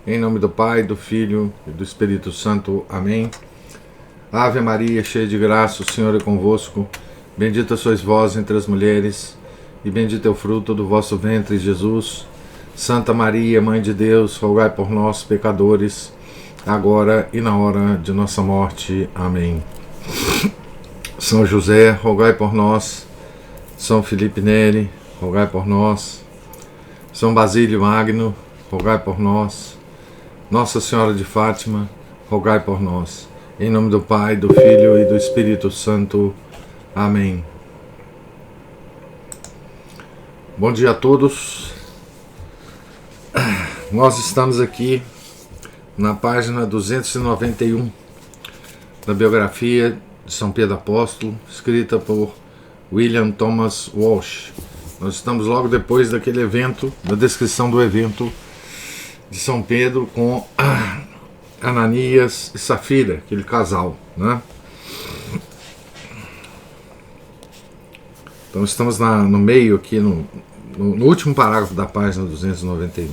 Em nome do Pai, do Filho e do Espírito Santo. Amém. Ave Maria, cheia de graça, o Senhor é convosco. Bendita sois vós entre as mulheres, e bendito é o fruto do vosso ventre, Jesus. Santa Maria, Mãe de Deus, rogai por nós, pecadores, agora e na hora de nossa morte. Amém. São José, rogai por nós. São Felipe Neri, rogai por nós. São Basílio Magno, rogai por nós. Nossa Senhora de Fátima, rogai por nós. Em nome do Pai, do Filho e do Espírito Santo. Amém. Bom dia a todos. Nós estamos aqui na página 291 da biografia de São Pedro Apóstolo, escrita por William Thomas Walsh. Nós estamos logo depois daquele evento, da descrição do evento de São Pedro com Ananias e Safira, aquele casal, né? Então estamos no meio aqui, no último parágrafo da página 291.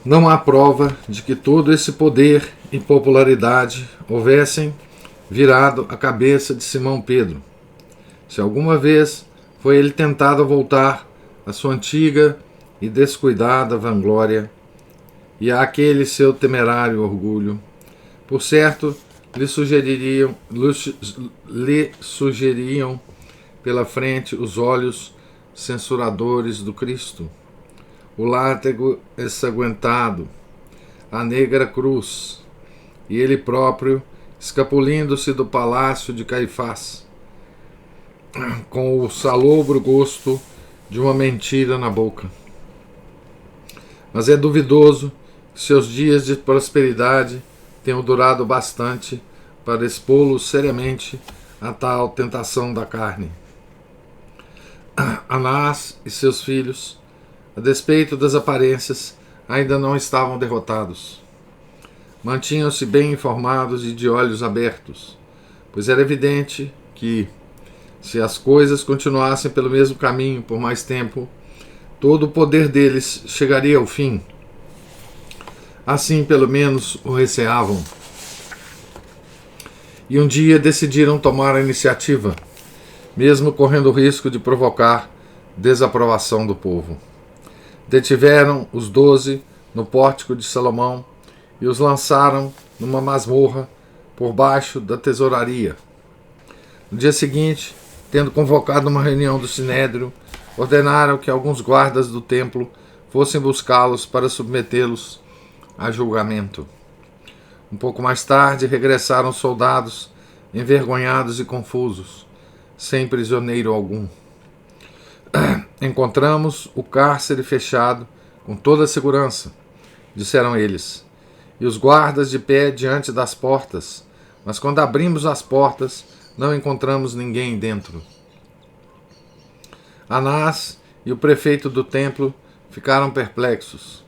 Não há prova de que todo esse poder e popularidade houvessem virado a cabeça de Simão Pedro. Se alguma vez foi ele tentado a voltar à sua antiga e descuidada vanglória e àquele seu temerário orgulho, por certo, lhe sugeriam pela frente os olhos censuradores do Cristo, o látego ensanguentado, a negra cruz, e ele próprio escapulindo-se do palácio de Caifás, com o salobro gosto de uma mentira na boca. Mas é duvidoso que seus dias de prosperidade tenham durado bastante para expô-lo seriamente a tal tentação da carne. Anás e seus filhos, a despeito das aparências, ainda não estavam derrotados. Mantinham-se bem informados e de olhos abertos, pois era evidente que, se as coisas continuassem pelo mesmo caminho por mais tempo, todo o poder deles chegaria ao fim. Assim, pelo menos, o receavam. E um dia decidiram tomar a iniciativa, mesmo correndo o risco de provocar desaprovação do povo. Detiveram os 12 no pórtico de Salomão e os lançaram numa masmorra por baixo da tesouraria. No dia seguinte, tendo convocado uma reunião do Sinédrio, ordenaram que alguns guardas do templo fossem buscá-los para submetê-los a julgamento. Um pouco mais tarde, regressaram soldados, envergonhados e confusos, sem prisioneiro algum. Encontramos o cárcere fechado com toda a segurança, disseram eles, e os guardas de pé diante das portas, mas quando abrimos as portas, não encontramos ninguém dentro. Anás e o prefeito do templo ficaram perplexos,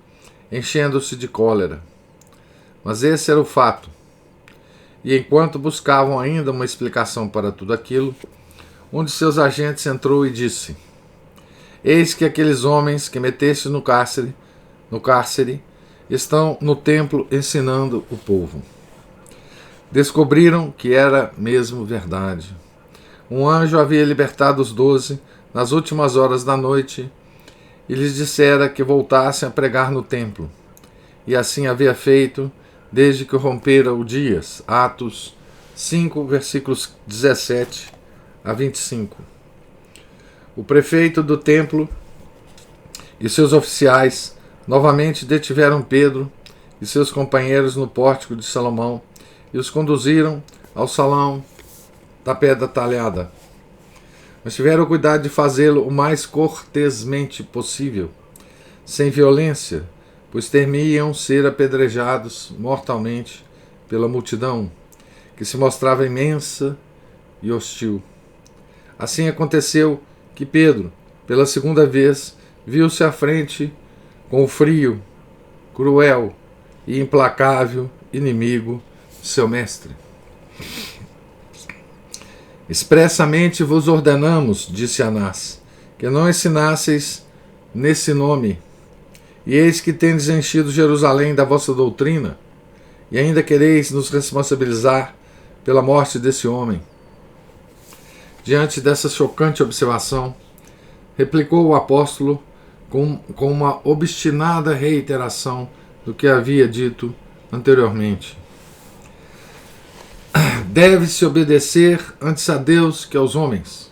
enchendo-se de cólera. Mas esse era o fato. E enquanto buscavam ainda uma explicação para tudo aquilo, um de seus agentes entrou e disse: Eis que aqueles homens que meteste no cárcere, estão no templo ensinando o povo. Descobriram que era mesmo verdade. Um anjo havia libertado os 12 nas últimas horas da noite e lhes dissera que voltassem a pregar no templo. E assim havia feito desde que rompera o dia. Atos 5, versículos 17 a 25. O prefeito do templo e seus oficiais novamente detiveram Pedro e seus companheiros no pórtico de Salomão e os conduziram ao salão da pedra talhada. Mas tiveram cuidado de fazê-lo o mais cortesmente possível, sem violência, pois temiam ser apedrejados mortalmente pela multidão, que se mostrava imensa e hostil. Assim aconteceu que Pedro, pela segunda vez, viu-se à frente com o frio, cruel e implacável inimigo de seu mestre. Expressamente vos ordenamos, disse Anás, que não ensinasseis nesse nome, E eis que tendes enchido Jerusalém da vossa doutrina, e ainda quereis nos responsabilizar pela morte desse homem. Diante dessa chocante observação, replicou o apóstolo com uma obstinada reiteração do que havia dito anteriormente. Deve-se obedecer antes a Deus que aos homens.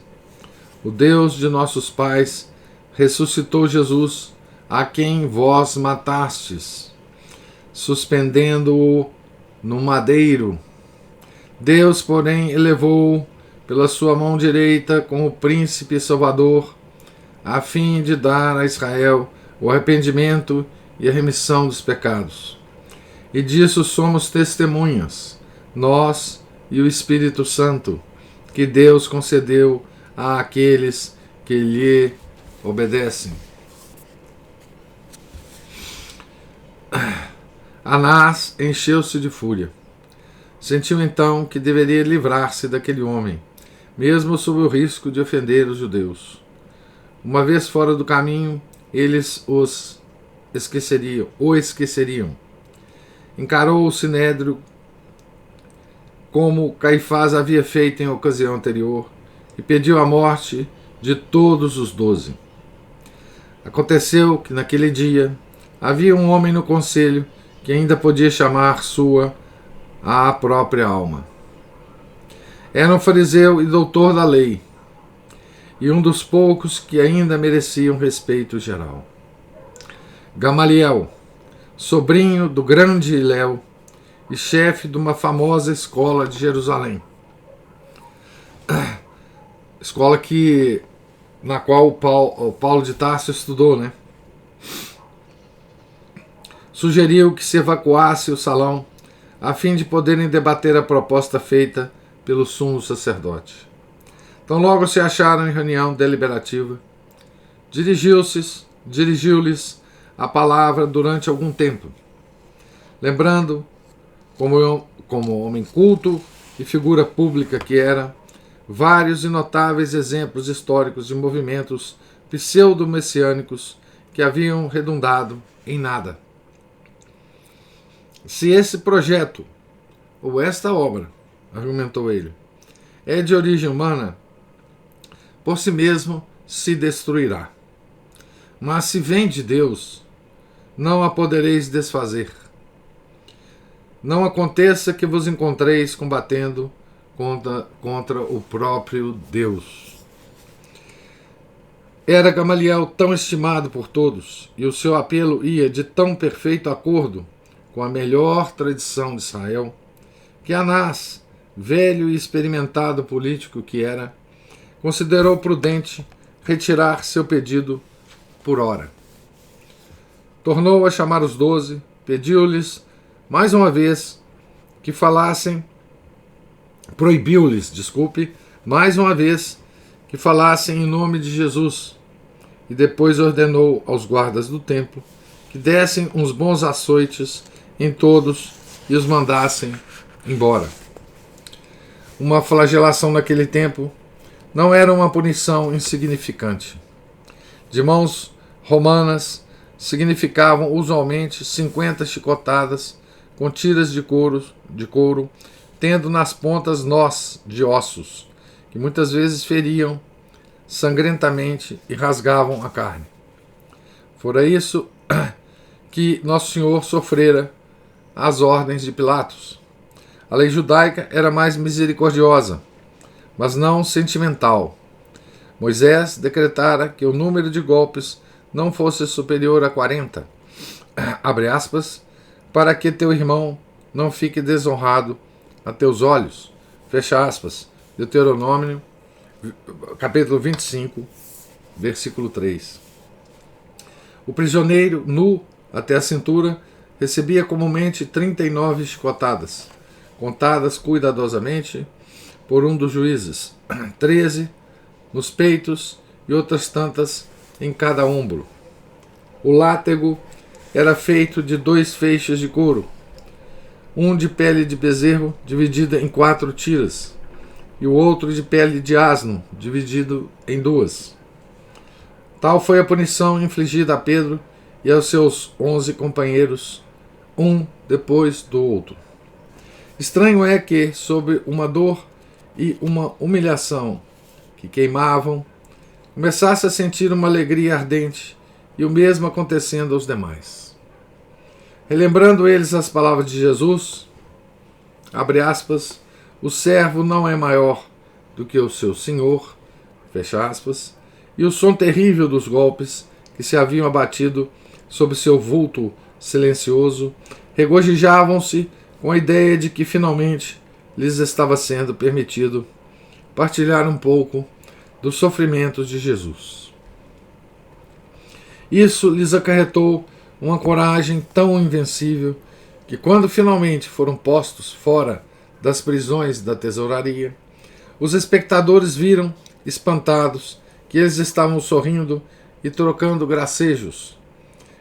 O Deus de nossos pais ressuscitou Jesus, a quem vós matastes, suspendendo-o no madeiro. Deus, porém, elevou-o pela sua mão direita como príncipe salvador, a fim de dar a Israel o arrependimento e a remissão dos pecados. E disso somos testemunhas, nós e o Espírito Santo, que Deus concedeu àqueles que lhe obedecem. Anás encheu-se de fúria. Sentiu então que deveria livrar-se daquele homem, mesmo sob o risco de ofender os judeus. Uma vez fora do caminho, eles o esqueceriam. Encarou o sinédrio como Caifás havia feito em ocasião anterior e pediu a morte de todos os 12. Aconteceu que naquele dia havia um homem no conselho que ainda podia chamar sua a própria alma. Era um fariseu e doutor da lei, e um dos poucos que ainda mereciam respeito geral. Gamaliel, sobrinho do grande Hilel e chefe de uma famosa escola de Jerusalém. Escola na qual o Paulo de Tarso estudou, né? Sugeriu que se evacuasse o salão a fim de poderem debater a proposta feita pelo sumo sacerdote. Então logo se acharam em reunião deliberativa. Dirigiu-lhes a palavra durante algum tempo, lembrando, como homem culto e figura pública que era, vários e notáveis exemplos históricos de movimentos pseudo-messiânicos que haviam redundado em nada. Se esse projeto, ou esta obra, argumentou ele, é de origem humana, por si mesmo se destruirá. Mas se vem de Deus, não a podereis desfazer. Não aconteça que vos encontreis combatendo contra o próprio Deus. Era Gamaliel tão estimado por todos, e o seu apelo ia de tão perfeito acordo com a melhor tradição de Israel, que Anás, velho e experimentado político que era, considerou prudente retirar seu pedido por hora. Tornou a chamar os 12, pediu-lhes mais uma vez que falassem, proibiu-lhes, mais uma vez que falassem em nome de Jesus, e depois ordenou aos guardas do templo que dessem uns bons açoites em todos e os mandassem embora. Uma flagelação naquele tempo não era uma punição insignificante. De mãos romanas significavam usualmente 50 chicotadas com tiras de couro, tendo nas pontas nós de ossos, que muitas vezes feriam sangrentamente e rasgavam a carne. Fora isso que Nosso Senhor sofrera as ordens de Pilatos. A lei judaica era mais misericordiosa, mas não sentimental. Moisés decretara que o número de golpes não fosse superior a 40, abre aspas, para que teu irmão não fique desonrado a teus olhos, fecha aspas, Deuteronômio, capítulo 25, versículo 3. O prisioneiro, nu até a cintura, recebia comumente 39 chicotadas, contadas cuidadosamente por um dos juízes, 13 nos peitos e outras tantas em cada ombro. O látego era feito de 2 feixes de couro, um de pele de bezerro dividido em 4 tiras, e o outro de pele de asno dividido em 2. Tal foi a punição infligida a Pedro e aos seus 11 companheiros, um depois do outro. Estranho é que, sob uma dor e uma humilhação que queimavam, começasse a sentir uma alegria ardente, e o mesmo acontecendo aos demais. Relembrando eles as palavras de Jesus, abre aspas, o servo não é maior do que o seu senhor, fecha aspas, e o som terrível dos golpes que se haviam abatido sobre seu vulto silencioso regozijavam-se com a ideia de que finalmente lhes estava sendo permitido partilhar um pouco dos sofrimentos de Jesus. Isso lhes acarretou uma coragem tão invencível que, quando finalmente foram postos fora das prisões da tesouraria, os espectadores viram, espantados, que eles estavam sorrindo e trocando gracejos,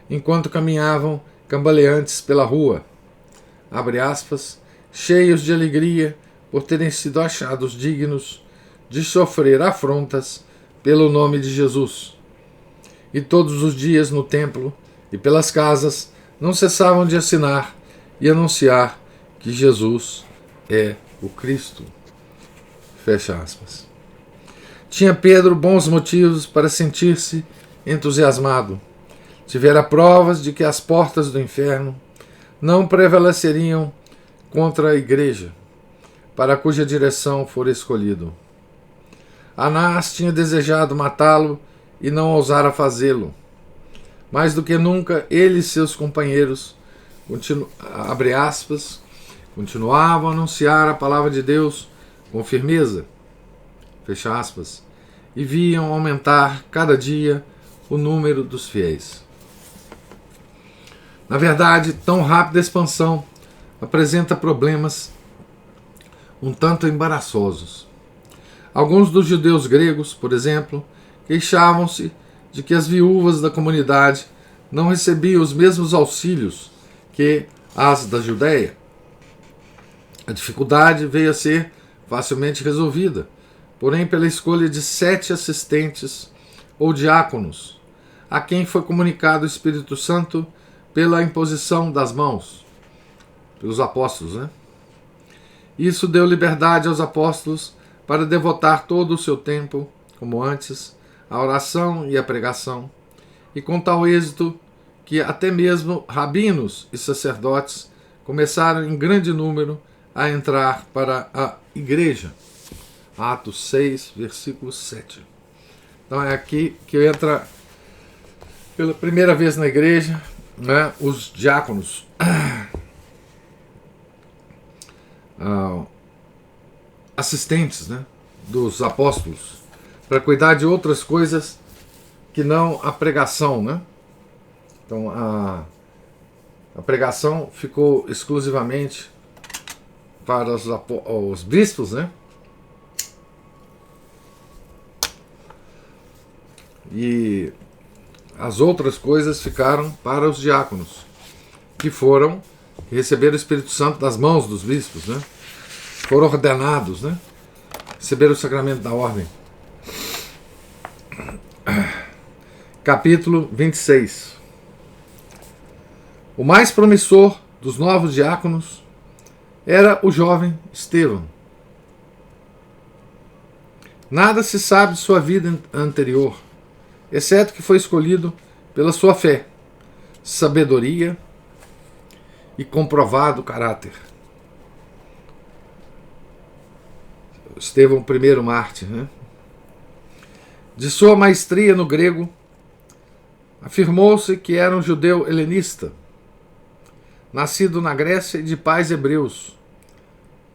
enquanto caminhavam cambaleantes pela rua, abre aspas, cheios de alegria por terem sido achados dignos de sofrer afrontas pelo nome de Jesus. E todos os dias no templo e pelas casas não cessavam de assinar e anunciar que Jesus é o Cristo. Fecha aspas. Tinha Pedro bons motivos para sentir-se entusiasmado. Tivera provas de que as portas do inferno não prevaleceriam contra a igreja, para cuja direção for escolhido. Anás tinha desejado matá-lo e não ousara fazê-lo. Mais do que nunca, ele e seus companheiros abre aspas, continuavam a anunciar a palavra de Deus com firmeza, fecha aspas, e viam aumentar cada dia o número dos fiéis. Na verdade, tão rápida expansão apresenta problemas um tanto embaraçosos. Alguns dos judeus gregos, por exemplo, queixavam-se de que as viúvas da comunidade não recebiam os mesmos auxílios que as da Judéia. A dificuldade veio a ser facilmente resolvida, porém pela escolha de 7 assistentes ou diáconos, a quem foi comunicado o Espírito Santo pela imposição das mãos, pelos apóstolos, né? Isso deu liberdade aos apóstolos para devotar todo o seu tempo, como antes, à oração e à pregação, e com tal êxito que até mesmo rabinos e sacerdotes começaram em grande número a entrar para a igreja. Atos 6, versículo 7. Então é aqui que entra pela primeira vez na igreja, né, os diáconos, assistentes, né, dos apóstolos, para cuidar de outras coisas que não a pregação, né? Então a pregação ficou exclusivamente para os bispos, né? E as outras coisas ficaram para os diáconos, que receberam o Espírito Santo das mãos dos bispos, né? Foram ordenados, né? Receberam o sacramento da ordem. Capítulo 26. O mais promissor dos novos diáconos era o jovem Estevão. Nada se sabe de sua vida anterior, exceto que foi escolhido pela sua fé, sabedoria e comprovado caráter. Estevão, primeiro mártir, né? De sua maestria no grego, afirmou-se que era um judeu helenista, nascido na Grécia e de pais hebreus,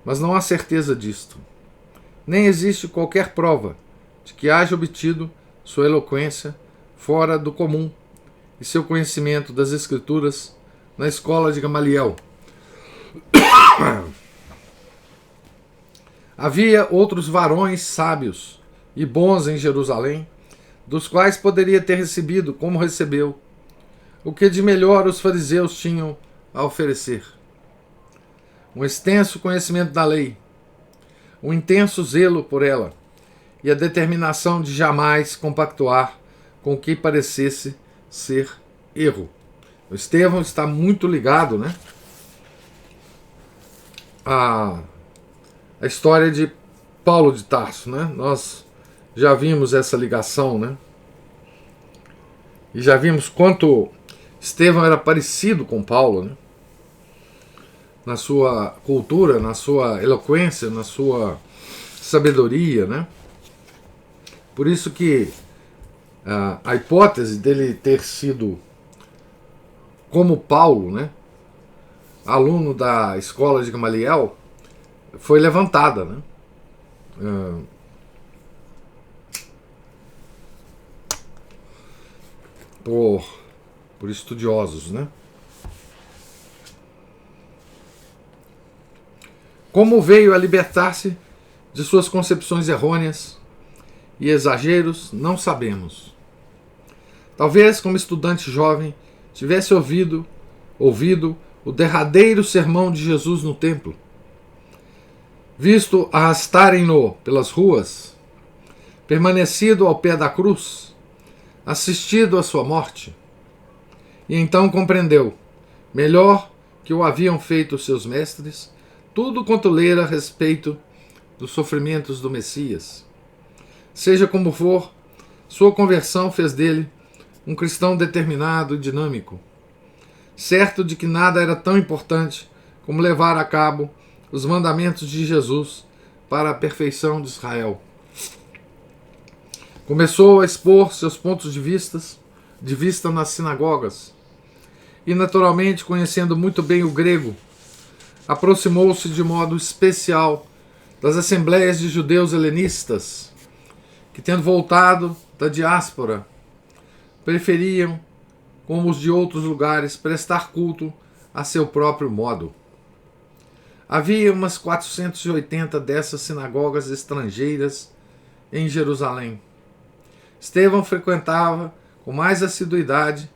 mas não há certeza disto. Nem existe qualquer prova de que haja obtido sua eloquência fora do comum e seu conhecimento das Escrituras na escola de Gamaliel. Havia outros varões sábios e bons em Jerusalém, dos quais poderia ter recebido como recebeu, o que de melhor os fariseus tinham a oferecer: um extenso conhecimento da lei, um intenso zelo por ela e a determinação de jamais compactuar com o que parecesse ser erro. O Estevão está muito ligado, né, à história de Paulo de Tarso, né? Nós já vimos essa ligação, né? E já vimos quanto Estevão era parecido com Paulo, né? Na sua cultura, na sua eloquência, na sua sabedoria, né? Por isso que a hipótese dele ter sido como Paulo, né, aluno da escola de Gamaliel, foi levantada, né? Por estudiosos, né? Como veio a libertar-se de suas concepções errôneas e exageros, não sabemos. Talvez, como estudante jovem, tivesse ouvido o derradeiro sermão de Jesus no templo, visto arrastarem-no pelas ruas, permanecido ao pé da cruz, assistido à sua morte, e então compreendeu, melhor que o haviam feito os seus mestres, tudo quanto lera a respeito dos sofrimentos do Messias. Seja como for, sua conversão fez dele um cristão determinado e dinâmico, certo de que nada era tão importante como levar a cabo os mandamentos de Jesus para a perfeição de Israel. Começou a expor seus pontos de vista nas sinagogas e, naturalmente, conhecendo muito bem o grego, aproximou-se de modo especial das assembleias de judeus helenistas, que, tendo voltado da diáspora, preferiam, como os de outros lugares, prestar culto a seu próprio modo. Havia umas 480 dessas sinagogas estrangeiras em Jerusalém. Estevão frequentava com mais assiduidade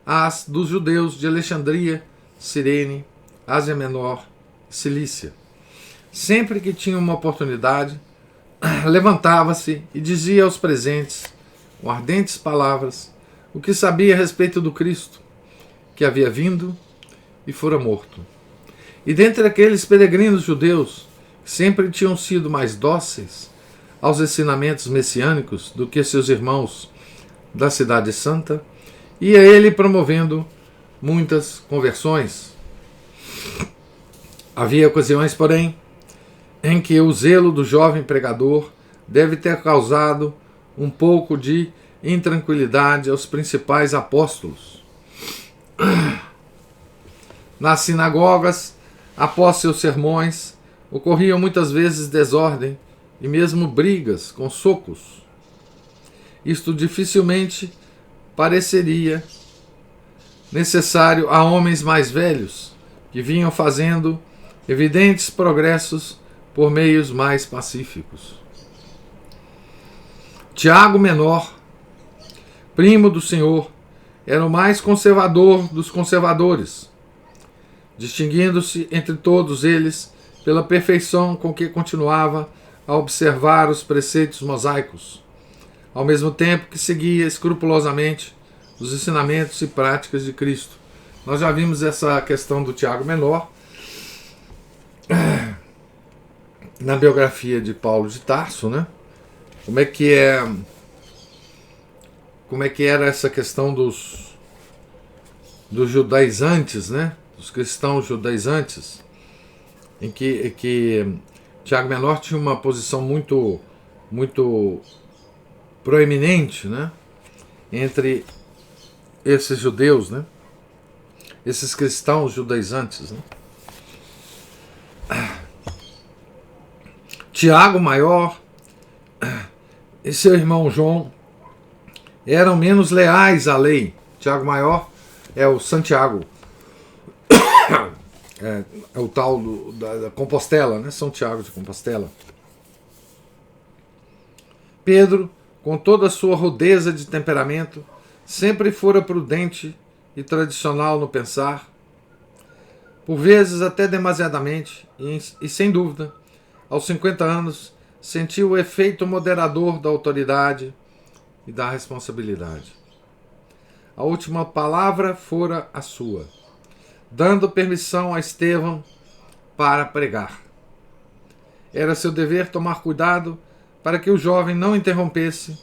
as dos judeus de Alexandria, Cirene, Ásia Menor e Cilícia. Sempre que tinha uma oportunidade, levantava-se e dizia aos presentes, com ardentes palavras, o que sabia a respeito do Cristo, que havia vindo e fora morto. E dentre aqueles peregrinos judeus, que sempre tinham sido mais dóceis aos ensinamentos messiânicos do que seus irmãos da Cidade Santa, ia ele promovendo muitas conversões. Havia ocasiões, porém, em que o zelo do jovem pregador deve ter causado um pouco de intranquilidade aos principais apóstolos. Nas sinagogas, após seus sermões, ocorriam muitas vezes desordem e mesmo brigas com socos. Isto dificilmente pareceria necessário a homens mais velhos, que vinham fazendo evidentes progressos por meios mais pacíficos. Tiago Menor, primo do Senhor, era o mais conservador dos conservadores, distinguindo-se entre todos eles pela perfeição com que continuava a observar os preceitos mosaicos, ao mesmo tempo que seguia escrupulosamente os ensinamentos e práticas de Cristo. Nós já vimos essa questão do Tiago Menor na biografia de Paulo de Tarso, né? Como é que era essa questão dos judaizantes, né? Dos cristãos judaizantes, em que Tiago Menor tinha uma posição muito proeminente, né, entre esses judeus, né, esses cristãos judaizantes, né. Tiago Maior e seu irmão João eram menos leais à lei. Tiago Maior é o Santiago, é o tal da Compostela, né? São Tiago de Compostela. Pedro, com toda a sua rudeza de temperamento, sempre fora prudente e tradicional no pensar, por vezes até demasiadamente, e sem dúvida, aos 50 anos, sentiu o efeito moderador da autoridade e da responsabilidade. a última palavra fora a sua, dando permissão a Estevão para pregar. Era seu dever tomar cuidado para que o jovem não interrompesse,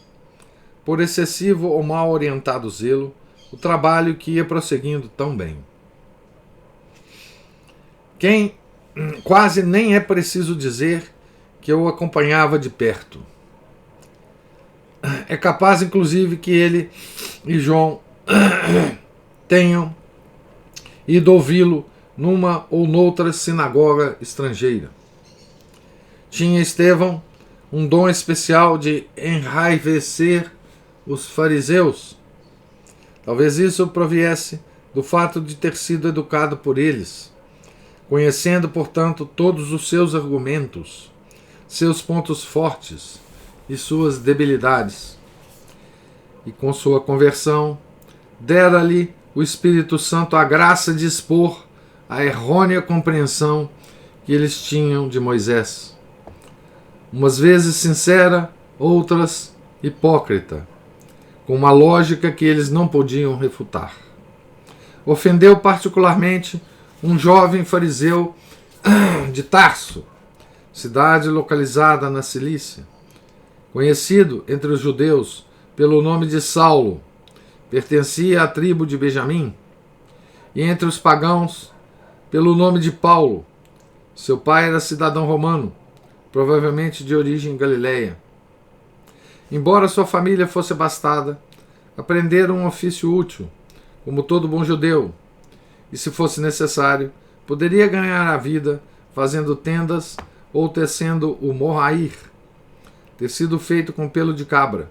por excessivo ou mal orientado zelo, o trabalho que ia prosseguindo tão bem. Quase nem é preciso dizer que eu o acompanhava de perto. É capaz, inclusive, que ele e João tenham ido ouvi-lo numa ou noutra sinagoga estrangeira. Tinha Estevão um dom especial de enraivecer os fariseus. Talvez isso proviesse do fato de ter sido educado por eles, conhecendo, portanto, todos os seus argumentos, seus pontos fortes e suas debilidades. E com sua conversão, dera-lhe o Espírito Santo a graça de expor a errônea compreensão que eles tinham de Moisés. Umas vezes sincera, outras hipócrita, com uma lógica que eles não podiam refutar. Ofendeu particularmente um jovem fariseu de Tarso, cidade localizada na Cilícia, conhecido entre os judeus pelo nome de Saulo, pertencia à tribo de Benjamim, e entre os pagãos pelo nome de Paulo. Seu pai era cidadão romano, provavelmente de origem galileia. Embora sua família fosse abastada, aprenderam um ofício útil, como todo bom judeu, e, se fosse necessário, poderia ganhar a vida fazendo tendas ou tecendo o morrair, tecido feito com pelo de cabra,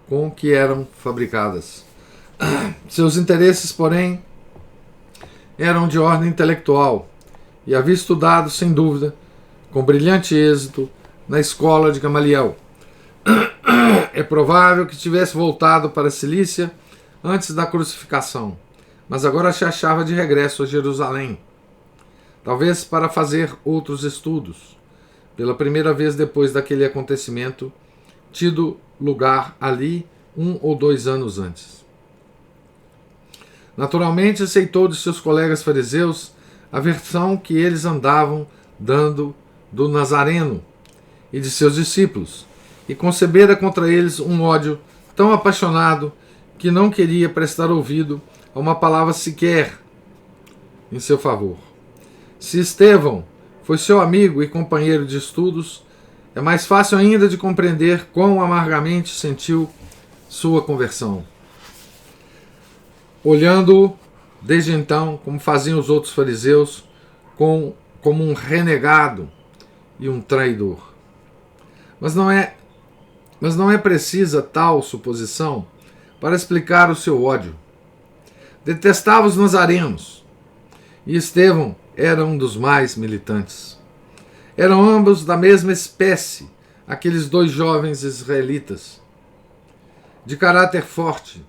com que eram fabricadas. Seus interesses, porém, eram de ordem intelectual, e havia estudado, sem dúvida, com brilhante êxito, na escola de Gamaliel. É provável que tivesse voltado para a Cilícia antes da crucificação, mas agora se achava de regresso a Jerusalém, talvez para fazer outros estudos, pela primeira vez depois daquele acontecimento tido lugar ali 1 ou 2 anos antes. Naturalmente aceitou de seus colegas fariseus a versão que eles andavam dando do Nazareno e de seus discípulos, e concebera contra eles um ódio tão apaixonado que não queria prestar ouvido a uma palavra sequer em seu favor. Se Estevão foi seu amigo e companheiro de estudos, é mais fácil ainda de compreender quão amargamente sentiu sua conversão. Olhando-o, desde então, como faziam os outros fariseus, como um renegado e um traidor. Mas não é precisa tal suposição para explicar o seu ódio. Detestava os nazarenos, e Estevão era um dos mais militantes. Eram ambos da mesma espécie, aqueles 2 jovens israelitas, de caráter forte,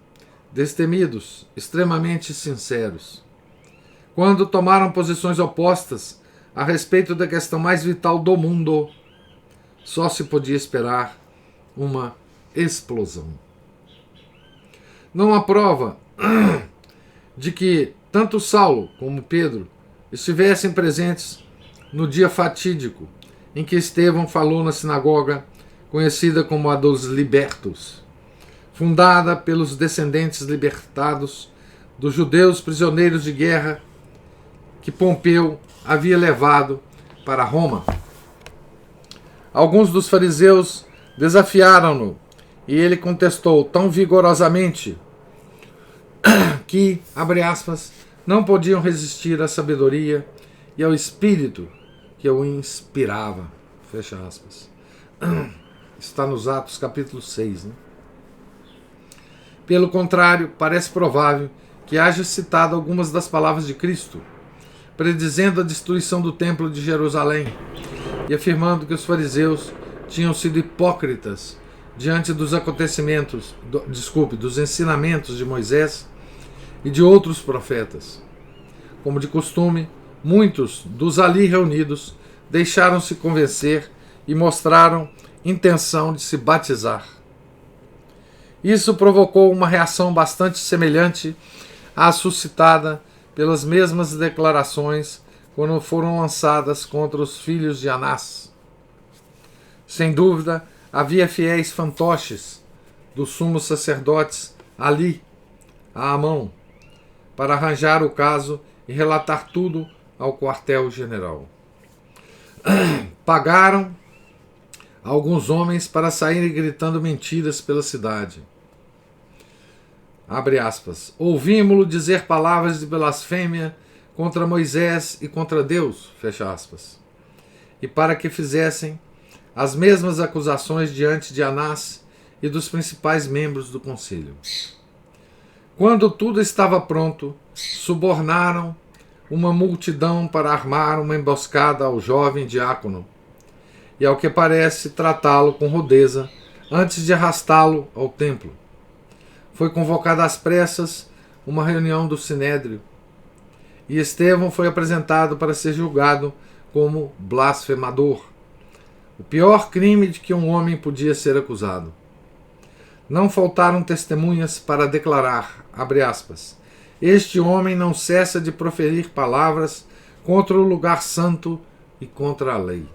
destemidos, extremamente sinceros. Quando tomaram posições opostas a respeito da questão mais vital do mundo, só se podia esperar uma explosão. Não há prova de que tanto Saulo como Pedro estivessem presentes no dia fatídico em que Estevão falou na sinagoga conhecida como a dos libertos, fundada pelos descendentes libertados dos judeus prisioneiros de guerra que Pompeu havia levado para Roma. Alguns dos fariseus desafiaram-no e ele contestou tão vigorosamente que, abre aspas, não podiam resistir à sabedoria e ao espírito que o inspirava, fecha aspas. Está nos Atos capítulo 6, né? Pelo contrário, parece provável que haja citado algumas das palavras de Cristo, predizendo a destruição do templo de Jerusalém e afirmando que os fariseus tinham sido hipócritas diante dos acontecimentos, dos ensinamentos de Moisés e de outros profetas. Como de costume, muitos dos ali reunidos deixaram-se convencer e mostraram intenção de se batizar. Isso provocou uma reação bastante semelhante à suscitada pelas mesmas declarações quando foram lançadas contra os filhos de Anás. Sem dúvida, havia fiéis fantoches dos sumos sacerdotes ali, à mão, para arranjar o caso e relatar tudo ao quartel-general. Pagaram alguns homens para saírem gritando mentiras pela cidade. Abre aspas. Ouvimos-lo dizer palavras de blasfêmia contra Moisés e contra Deus, fecha aspas. E para que fizessem as mesmas acusações diante de Anás e dos principais membros do conselho. Quando tudo estava pronto, subornaram uma multidão para armar uma emboscada ao jovem diácono e, ao que parece, tratá-lo com rudeza antes de arrastá-lo ao templo. Foi convocada às pressas uma reunião do Sinédrio e Estevão foi apresentado para ser julgado como blasfemador, o pior crime de que um homem podia ser acusado. Não faltaram testemunhas para declarar, abre aspas, este homem não cessa de proferir palavras contra o lugar santo e contra a lei.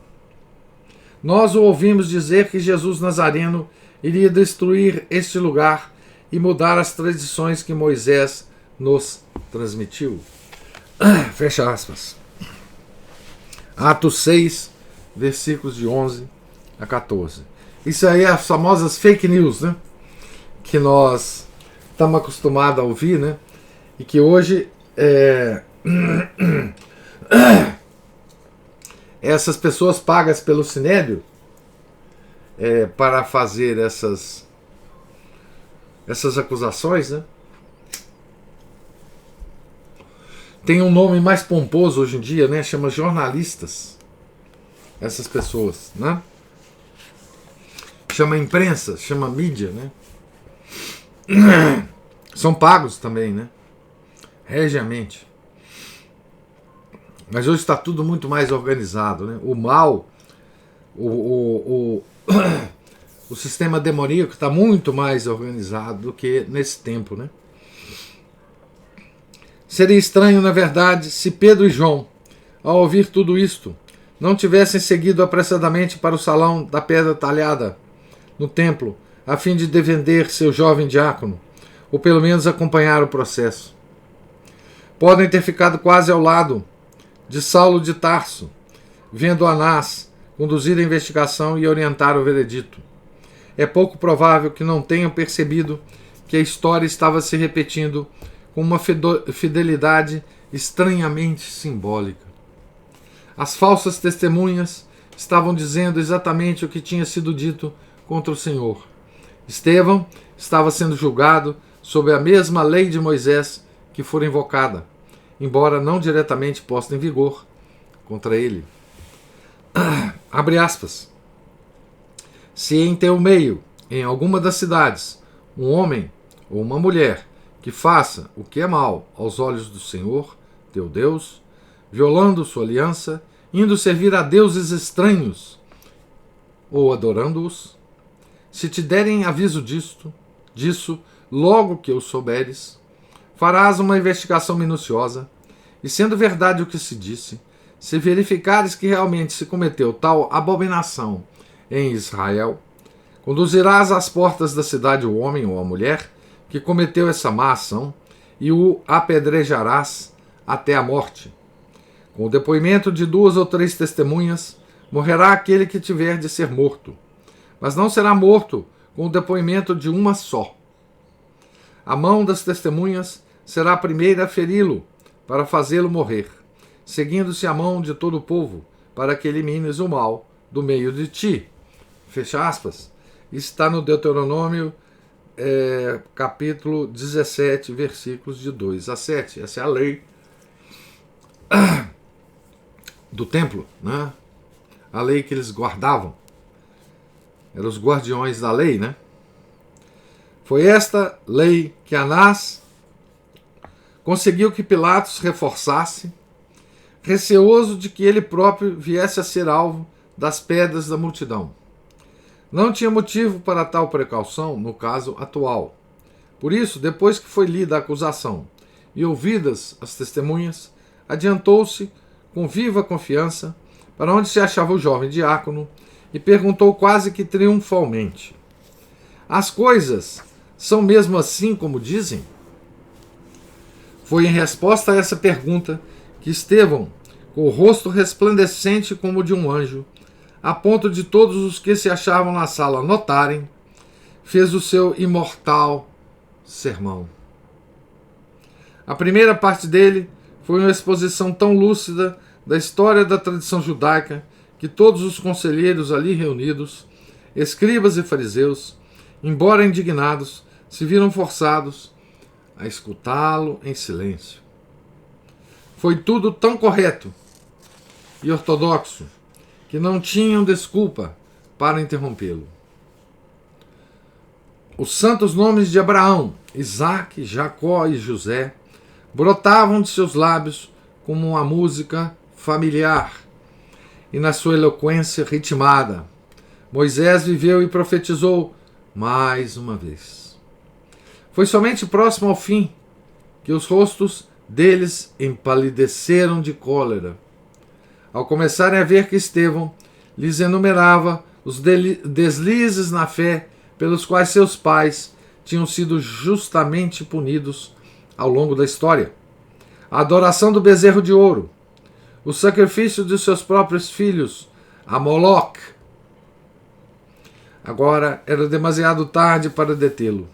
Nós o ouvimos dizer que Jesus Nazareno iria destruir este lugar e mudar as tradições que Moisés nos transmitiu. Fecha aspas. Atos 6, versículos de 11 a 14. Isso aí é as famosas fake news, né? Que nós estamos acostumados a ouvir, né? E que hoje essas pessoas pagas pelo Sinédrio para fazer essas acusações, né? Tem um nome mais pomposo hoje em dia, né? Chama jornalistas. Essas pessoas, né? Chama imprensa, chama mídia, né? São pagos também, né? Regiamente. Mas hoje está tudo muito mais organizado, né? O mal, o sistema demoníaco está muito mais organizado do que nesse tempo, né? Seria estranho, na verdade, se Pedro e João, ao ouvir tudo isto, não tivessem seguido apressadamente para o salão da pedra talhada no templo, a fim de defender seu jovem diácono, ou pelo menos acompanhar o processo. Podem ter ficado quase ao lado de Saulo de Tarso, vendo Anás conduzir a investigação e orientar o veredito. É pouco provável que não tenham percebido que a história estava se repetindo com uma fidelidade estranhamente simbólica. As falsas testemunhas estavam dizendo exatamente o que tinha sido dito contra o Senhor. Estevão estava sendo julgado sob a mesma lei de Moisés que fora invocada, embora não diretamente posta em vigor contra ele. Abre aspas. Se em teu meio, em alguma das cidades, um homem ou uma mulher que faça o que é mal aos olhos do Senhor, teu Deus, violando sua aliança, indo servir a deuses estranhos ou adorando-os, se te derem aviso disso, logo que o souberes, farás uma investigação minuciosa, e sendo verdade o que se disse, se verificares que realmente se cometeu tal abominação em Israel, conduzirás às portas da cidade o homem ou a mulher que cometeu essa má ação e o apedrejarás até a morte. Com o depoimento de 2 ou 3 testemunhas, morrerá aquele que tiver de ser morto, mas não será morto com o depoimento de uma só. A mão das testemunhas será a primeira a feri-lo, para fazê-lo morrer, seguindo-se a mão de todo o povo, para que elimines o mal do meio de ti. Fecha aspas. Isso está no Deuteronômio, capítulo 17, versículos de 2 a 7. Essa é a lei do templo, né? A lei que eles guardavam. Eram os guardiões da lei, né? Foi esta lei que Anás conseguiu que Pilatos reforçasse, receoso de que ele próprio viesse a ser alvo das pedras da multidão. Não tinha motivo para tal precaução no caso atual. Por isso, depois que foi lida a acusação e ouvidas as testemunhas, adiantou-se com viva confiança para onde se achava o jovem diácono e perguntou quase que triunfalmente: as coisas são mesmo assim como dizem? Foi em resposta a essa pergunta que Estevão, com o rosto resplandecente como o de um anjo, a ponto de todos os que se achavam na sala notarem, fez o seu imortal sermão. A primeira parte dele foi uma exposição tão lúcida da história da tradição judaica que todos os conselheiros ali reunidos, escribas e fariseus, embora indignados, se viram forçados a escutá-lo em silêncio. Foi tudo tão correto e ortodoxo que não tinham desculpa para interrompê-lo. Os santos nomes de Abraão, Isaque, Jacó e José brotavam de seus lábios como uma música familiar, e na sua eloquência ritmada, Moisés viveu e profetizou mais uma vez. Foi somente próximo ao fim que os rostos deles empalideceram de cólera, ao começarem a ver que Estevão lhes enumerava os deslizes na fé pelos quais seus pais tinham sido justamente punidos ao longo da história. A adoração do bezerro de ouro, o sacrifício de seus próprios filhos a Moloque. Agora era demasiado tarde para detê-lo.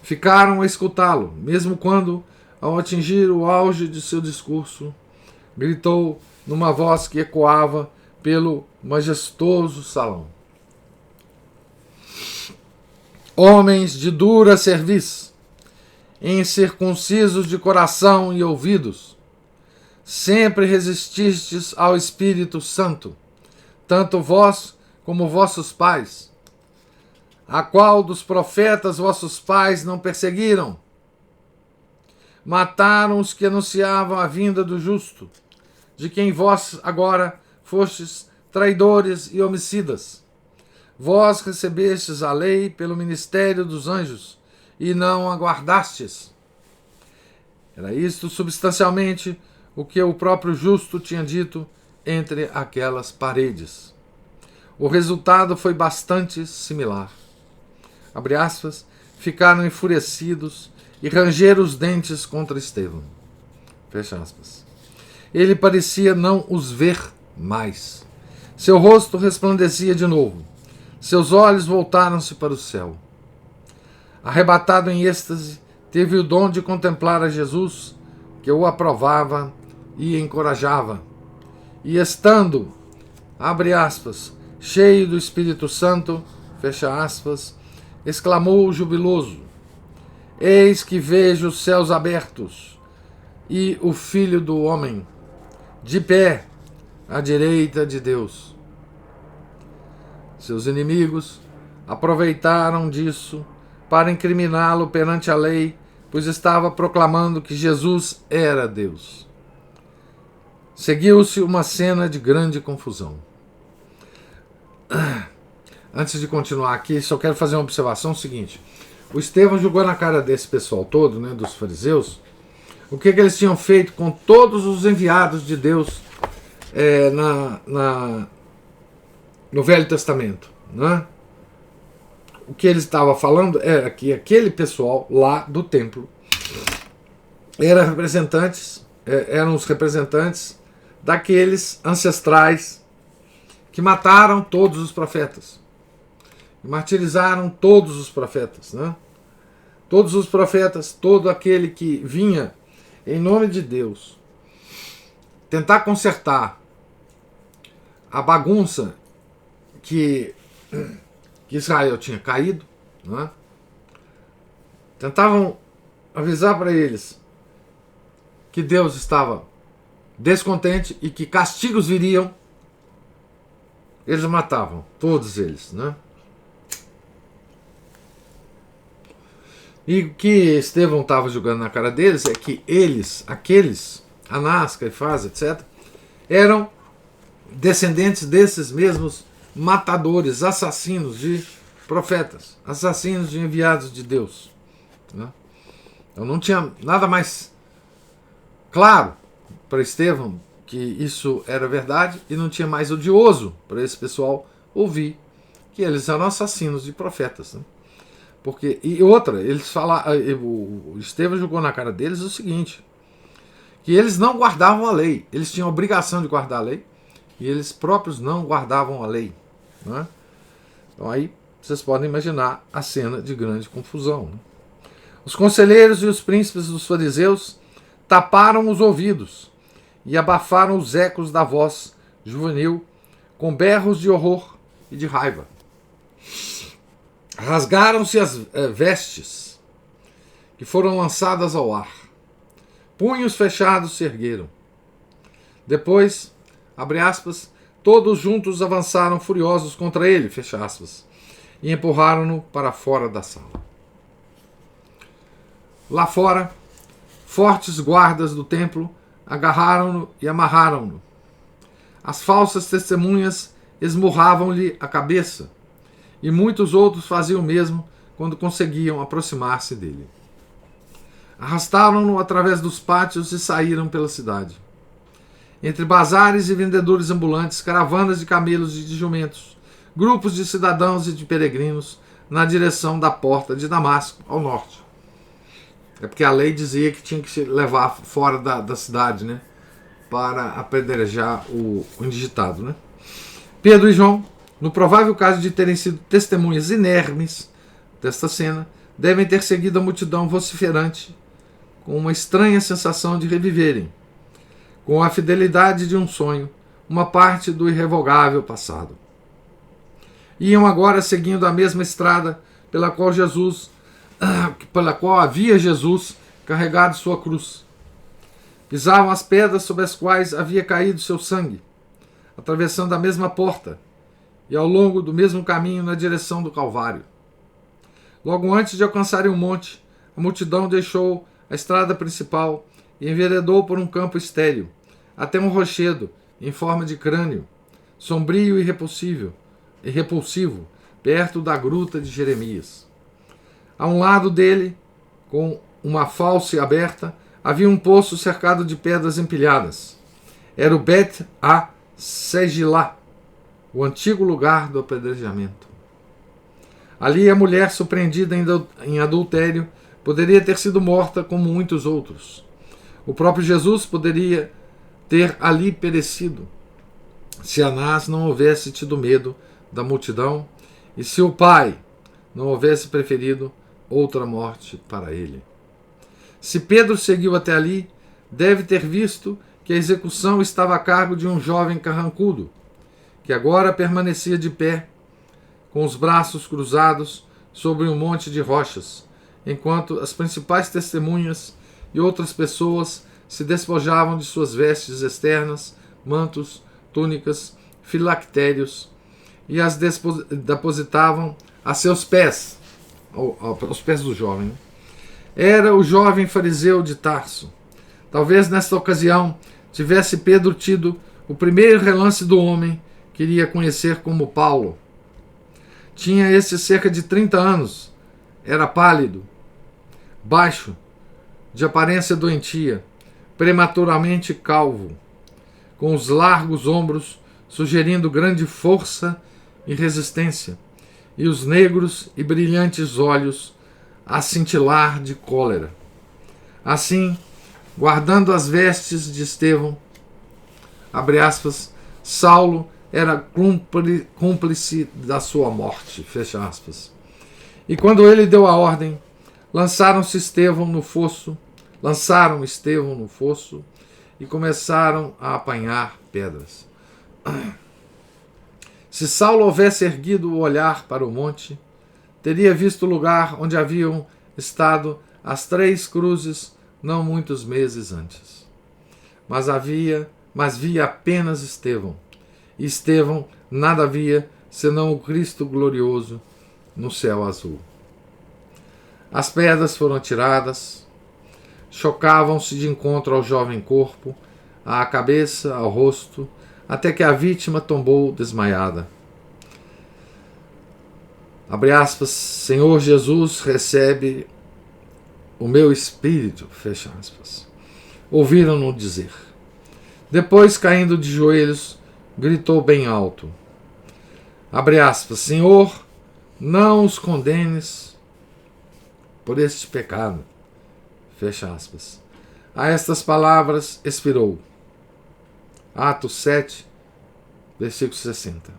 Ficaram a escutá-lo, mesmo quando, ao atingir o auge de seu discurso, gritou numa voz que ecoava pelo majestoso salão: homens de dura cerviz, incircuncisos de coração e ouvidos, sempre resististes ao Espírito Santo, tanto vós como vossos pais. A qual dos profetas vossos pais não perseguiram? Mataram os que anunciavam a vinda do justo, de quem vós agora fostes traidores e homicidas. Vós recebestes a lei pelo ministério dos anjos e não aguardastes. Era isto substancialmente o que o próprio justo tinha dito entre aquelas paredes. O resultado foi bastante similar. Abre aspas, ficaram enfurecidos e rangeram os dentes contra Estevão. Fecha aspas. Ele parecia não os ver mais. Seu rosto resplandecia de novo. Seus olhos voltaram-se para o céu. Arrebatado em êxtase, teve o dom de contemplar a Jesus, que o aprovava e encorajava. E estando, abre aspas, cheio do Espírito Santo, fecha aspas, exclamou jubiloso: eis que vejo os céus abertos e o Filho do Homem de pé à direita de Deus. Seus inimigos aproveitaram disso para incriminá-lo perante a lei, pois estava proclamando que Jesus era Deus. Seguiu-se uma cena de grande confusão. Antes de continuar aqui, só quero fazer uma observação seguinte. O Estevão jogou na cara desse pessoal todo, né, dos fariseus, o que eles tinham feito com todos os enviados de Deus no Velho Testamento. Né? O que ele estava falando era que aquele pessoal lá do templo eram os representantes daqueles ancestrais que mataram todos os profetas. E martirizaram todos os profetas. Né? Todos os profetas, todo aquele que vinha em nome de Deus tentar consertar a bagunça que Israel tinha caído, né? Tentavam avisar para eles que Deus estava descontente e que castigos viriam. Eles matavam, todos eles, né? E o que Estevão estava jogando na cara deles é que eles, aqueles, Anás, Caifás, etc., eram descendentes desses mesmos matadores, assassinos de profetas, assassinos de enviados de Deus. Né? Então não tinha nada mais claro para Estevão que isso era verdade, e não tinha mais odioso para esse pessoal ouvir que eles eram assassinos de profetas. Né? Porque, e outra, eles falaram, o Estevão jogou na cara deles o seguinte, que eles não guardavam a lei, eles tinham a obrigação de guardar a lei, e eles próprios não guardavam a lei. Né? Então aí vocês podem imaginar a cena de grande confusão. Né? Os conselheiros e os príncipes dos fariseus taparam os ouvidos e abafaram os ecos da voz juvenil com berros de horror e de raiva. Rasgaram-se as vestes que foram lançadas ao ar. Punhos fechados se ergueram. Depois, abre aspas, todos juntos avançaram furiosos contra ele, fecha aspas, e empurraram-no para fora da sala. Lá fora, fortes guardas do templo agarraram-no e amarraram-no. As falsas testemunhas esmurravam-lhe a cabeça, e muitos outros faziam o mesmo quando conseguiam aproximar-se dele. Arrastaram-no através dos pátios e saíram pela cidade. Entre bazares e vendedores ambulantes, caravanas de camelos e de jumentos, grupos de cidadãos e de peregrinos na direção da porta de Damasco, ao norte. É porque a lei dizia que tinha que se levar fora da cidade, né, para apedrejar o indigitado. Né? Pedro e João, no provável caso de terem sido testemunhas inermes desta cena, devem ter seguido a multidão vociferante com uma estranha sensação de reviverem, com a fidelidade de um sonho, uma parte do irrevogável passado. Iam agora seguindo a mesma estrada pela qual havia Jesus carregado sua cruz. Pisavam as pedras sobre as quais havia caído seu sangue, atravessando a mesma porta e ao longo do mesmo caminho na direção do Calvário. Logo antes de alcançarem o monte, a multidão deixou a estrada principal e enveredou por um campo estéril, até um rochedo em forma de crânio, sombrio e repulsivo, perto da gruta de Jeremias. A um lado dele, com uma falce aberta, havia um poço cercado de pedras empilhadas. Era o Bet a-Segilá, o antigo lugar do apedrejamento. Ali a mulher surpreendida em adultério poderia ter sido morta como muitos outros. O próprio Jesus poderia ter ali perecido, se Anás não houvesse tido medo da multidão e se o pai não houvesse preferido outra morte para ele. Se Pedro seguiu até ali, deve ter visto que a execução estava a cargo de um jovem carrancudo, que agora permanecia de pé, com os braços cruzados sobre um monte de rochas, enquanto as principais testemunhas e outras pessoas se despojavam de suas vestes externas, mantos, túnicas, filactérios, e as depositavam a seus pés, aos pés do jovem. Era o jovem fariseu de Tarso. Talvez nesta ocasião tivesse Pedro tido o primeiro relance do homem que iria conhecer como Paulo. Tinha este cerca de 30 anos, era pálido, baixo, de aparência doentia, prematuramente calvo, com os largos ombros sugerindo grande força e resistência, e os negros e brilhantes olhos a cintilar de cólera. Assim, guardando as vestes de Estevão, abre aspas, Saulo era cúmplice da sua morte, fecha aspas. E quando ele deu a ordem, lançaram Estevão no fosso e começaram a apanhar pedras. Se Saulo houvesse erguido o olhar para o monte, teria visto o lugar onde haviam estado as 3 cruzes não muitos meses antes. Mas via apenas Estevão. E Estevão nada via senão o Cristo glorioso no céu azul. As pedras foram tiradas, chocavam-se de encontro ao jovem corpo, à cabeça, ao rosto, até que a vítima tombou desmaiada. abre aspas, Senhor Jesus, recebe o meu espírito, fecha aspas. Ouviram-no dizer. Depois, caindo de joelhos, gritou bem alto, abre aspas, Senhor, não os condenes por este pecado, fecha aspas. A estas palavras expirou. Atos 7, versículo 60.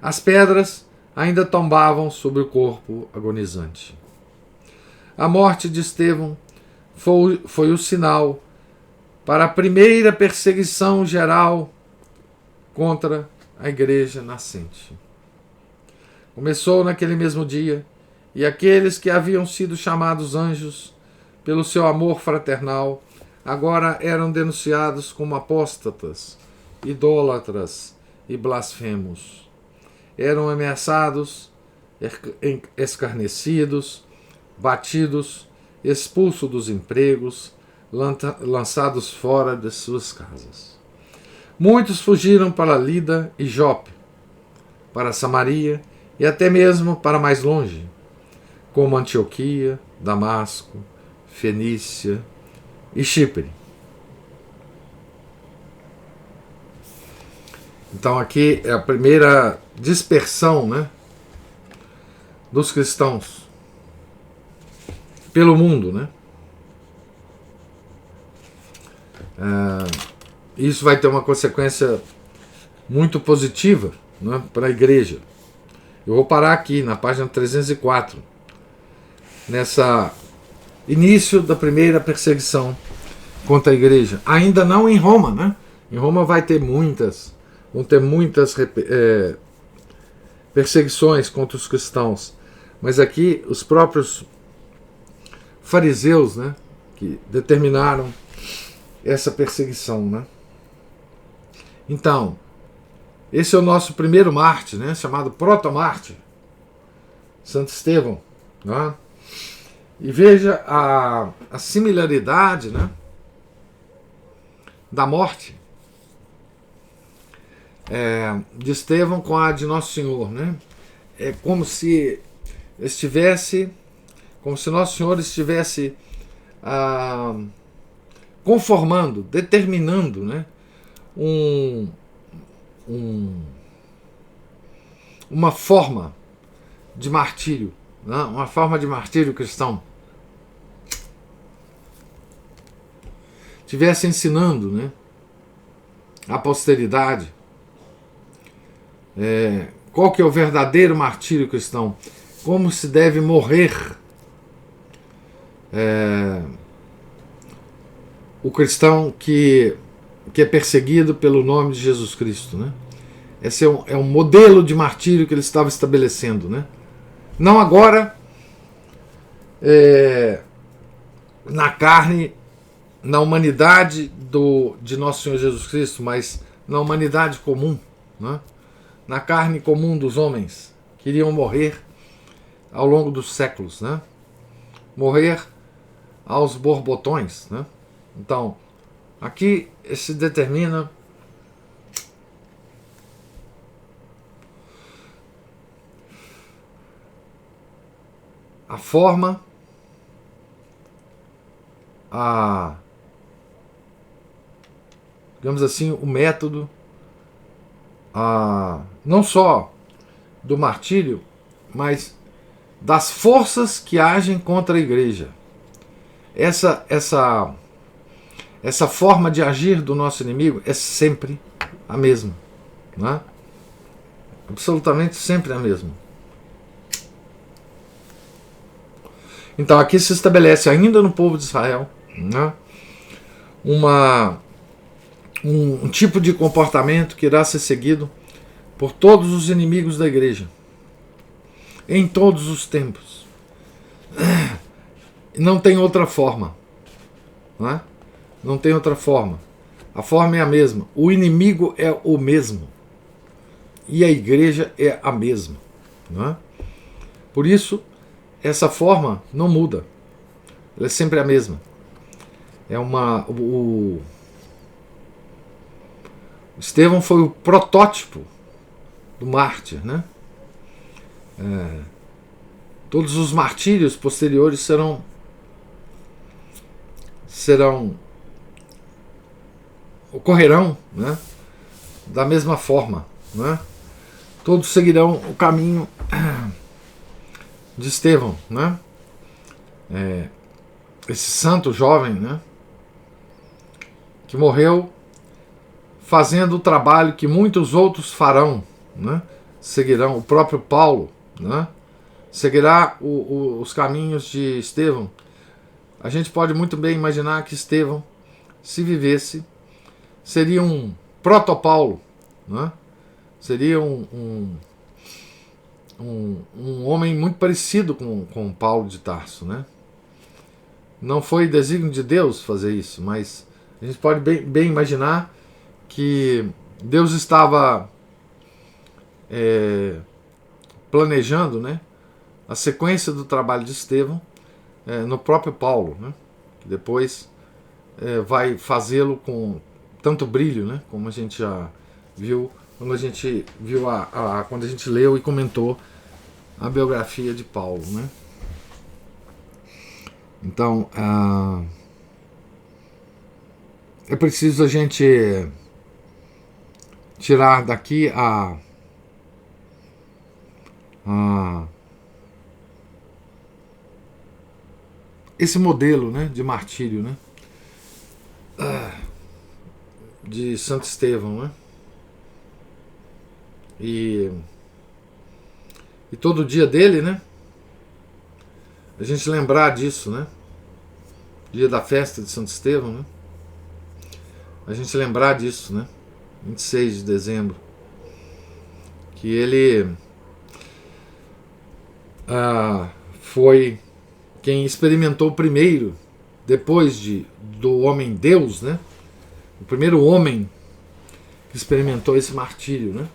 As pedras ainda tombavam sobre o corpo agonizante. A morte de Estevão foi o sinal para a primeira perseguição geral contra a igreja nascente. Começou naquele mesmo dia, e aqueles que haviam sido chamados anjos pelo seu amor fraternal agora eram denunciados como apóstatas, idólatras e blasfemos. Eram ameaçados, escarnecidos, batidos, expulsos dos empregos, lançados fora de suas casas. Muitos fugiram para Lida e Jope, para Samaria e até mesmo para mais longe, como Antioquia, Damasco, Fenícia e Chipre. Então aqui é a primeira dispersão, né, dos cristãos pelo mundo, né? Isso vai ter uma consequência muito positiva, né, para a igreja. Eu vou parar aqui na página 304, nessa início da primeira perseguição contra a igreja. Ainda não em Roma, né? Em Roma vão ter muitas perseguições contra os cristãos. Mas aqui os próprios fariseus, né, que determinaram essa perseguição, né? Então, esse é o nosso primeiro mártir, né, chamado proto-mártir, Santo Estevão, né? E veja a similaridade, né, da morte de Estevão com a de Nosso Senhor, né? É como se Nosso Senhor estivesse conformando, determinando, né, uma forma de martírio, né, uma forma de martírio cristão. Estivesse ensinando, né, a posteridade qual que é o verdadeiro martírio cristão, como se deve morrer o cristão que é perseguido pelo nome de Jesus Cristo, né? Esse é um modelo de martírio que ele estava estabelecendo, né? Não agora na carne, na humanidade de Nosso Senhor Jesus Cristo, mas na humanidade comum, né? Na carne comum dos homens que iriam morrer ao longo dos séculos, né? Morrer aos borbotões, né? Então, aqui se determina a forma, digamos assim, o método, não só do martírio, mas das forças que agem contra a igreja. Essa forma de agir do nosso inimigo é sempre a mesma, né? Absolutamente sempre a mesma. Então aqui se estabelece ainda no povo de Israel, né, um tipo de comportamento que irá ser seguido por todos os inimigos da igreja, em todos os tempos. Não tem outra forma, né? Não tem outra forma. A forma é a mesma. O inimigo é o mesmo. E a igreja é a mesma, né? Por isso, essa forma não muda. Ela é sempre a mesma. O Estevão foi o protótipo do mártir, né? Todos os martírios posteriores ocorrerão, né, da mesma forma, né? Todos seguirão o caminho de Estevão, né? Esse santo jovem, né, que morreu fazendo o trabalho que muitos outros farão, né? Seguirão o próprio Paulo, né? Seguirá os caminhos de Estevão. A gente pode muito bem imaginar que Estevão, se vivesse, seria um proto-Paulo, né? Seria um homem muito parecido com Paulo de Tarso, né? Não foi desígnio de Deus fazer isso, mas a gente pode bem imaginar que Deus estava planejando, né, a sequência do trabalho de Estevão no próprio Paulo, né, que depois vai fazê-lo com tanto brilho, né, como a gente já viu quando a gente viu quando a gente leu e comentou a biografia de Paulo, né. Então é preciso a gente tirar daqui esse modelo, né, de martírio, né, de Santo Estevão, né, e todo dia dele, né, a gente lembrar disso, né, dia da festa de Santo Estevão, né, a gente lembrar disso, né, 26 de dezembro, que ele foi quem experimentou primeiro, depois do homem Deus, né, o primeiro homem que experimentou esse martírio, né.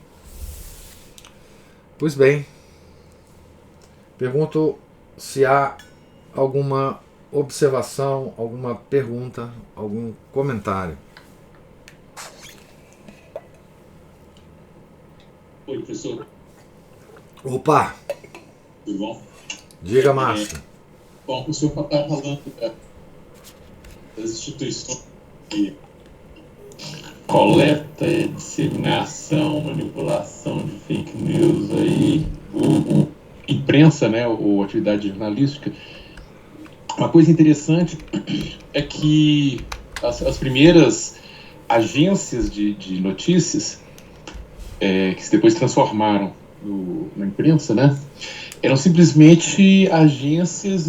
Pois bem, pergunto se há alguma observação, alguma pergunta, algum comentário. Oi, professor. Opa! Tudo bom? Diga, Márcio. Bom, o senhor está falando das instituições de coleta, disseminação, manipulação de fake news aí, imprensa, né, ou atividade jornalística. Uma coisa interessante é que as primeiras agências de notícias que se depois transformaram na imprensa, né, eram simplesmente agências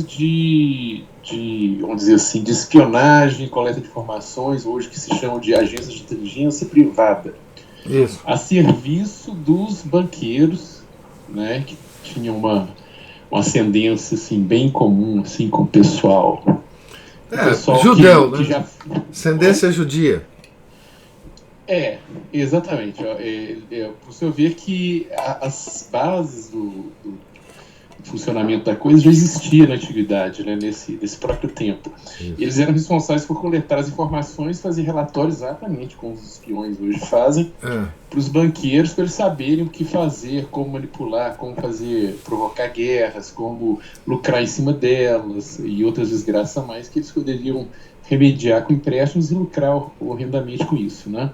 vamos dizer assim, de espionagem, coleta de informações, hoje que se chamam de agências de inteligência privada. Isso. A serviço dos banqueiros, né, que tinham uma ascendência assim, bem comum assim, com o pessoal. Judeu, né? Ascendência judia. Exatamente. Para você ver que as bases do funcionamento da coisa já existia na antiguidade, né, nesse próprio tempo. Isso. Eles eram responsáveis por coletar as informações, fazer relatórios exatamente como os espiões hoje fazem, para os banqueiros, para eles saberem o que fazer, como manipular, como provocar guerras, como lucrar em cima delas e outras desgraças a mais que eles poderiam remediar com empréstimos e lucrar horrendamente com isso, né?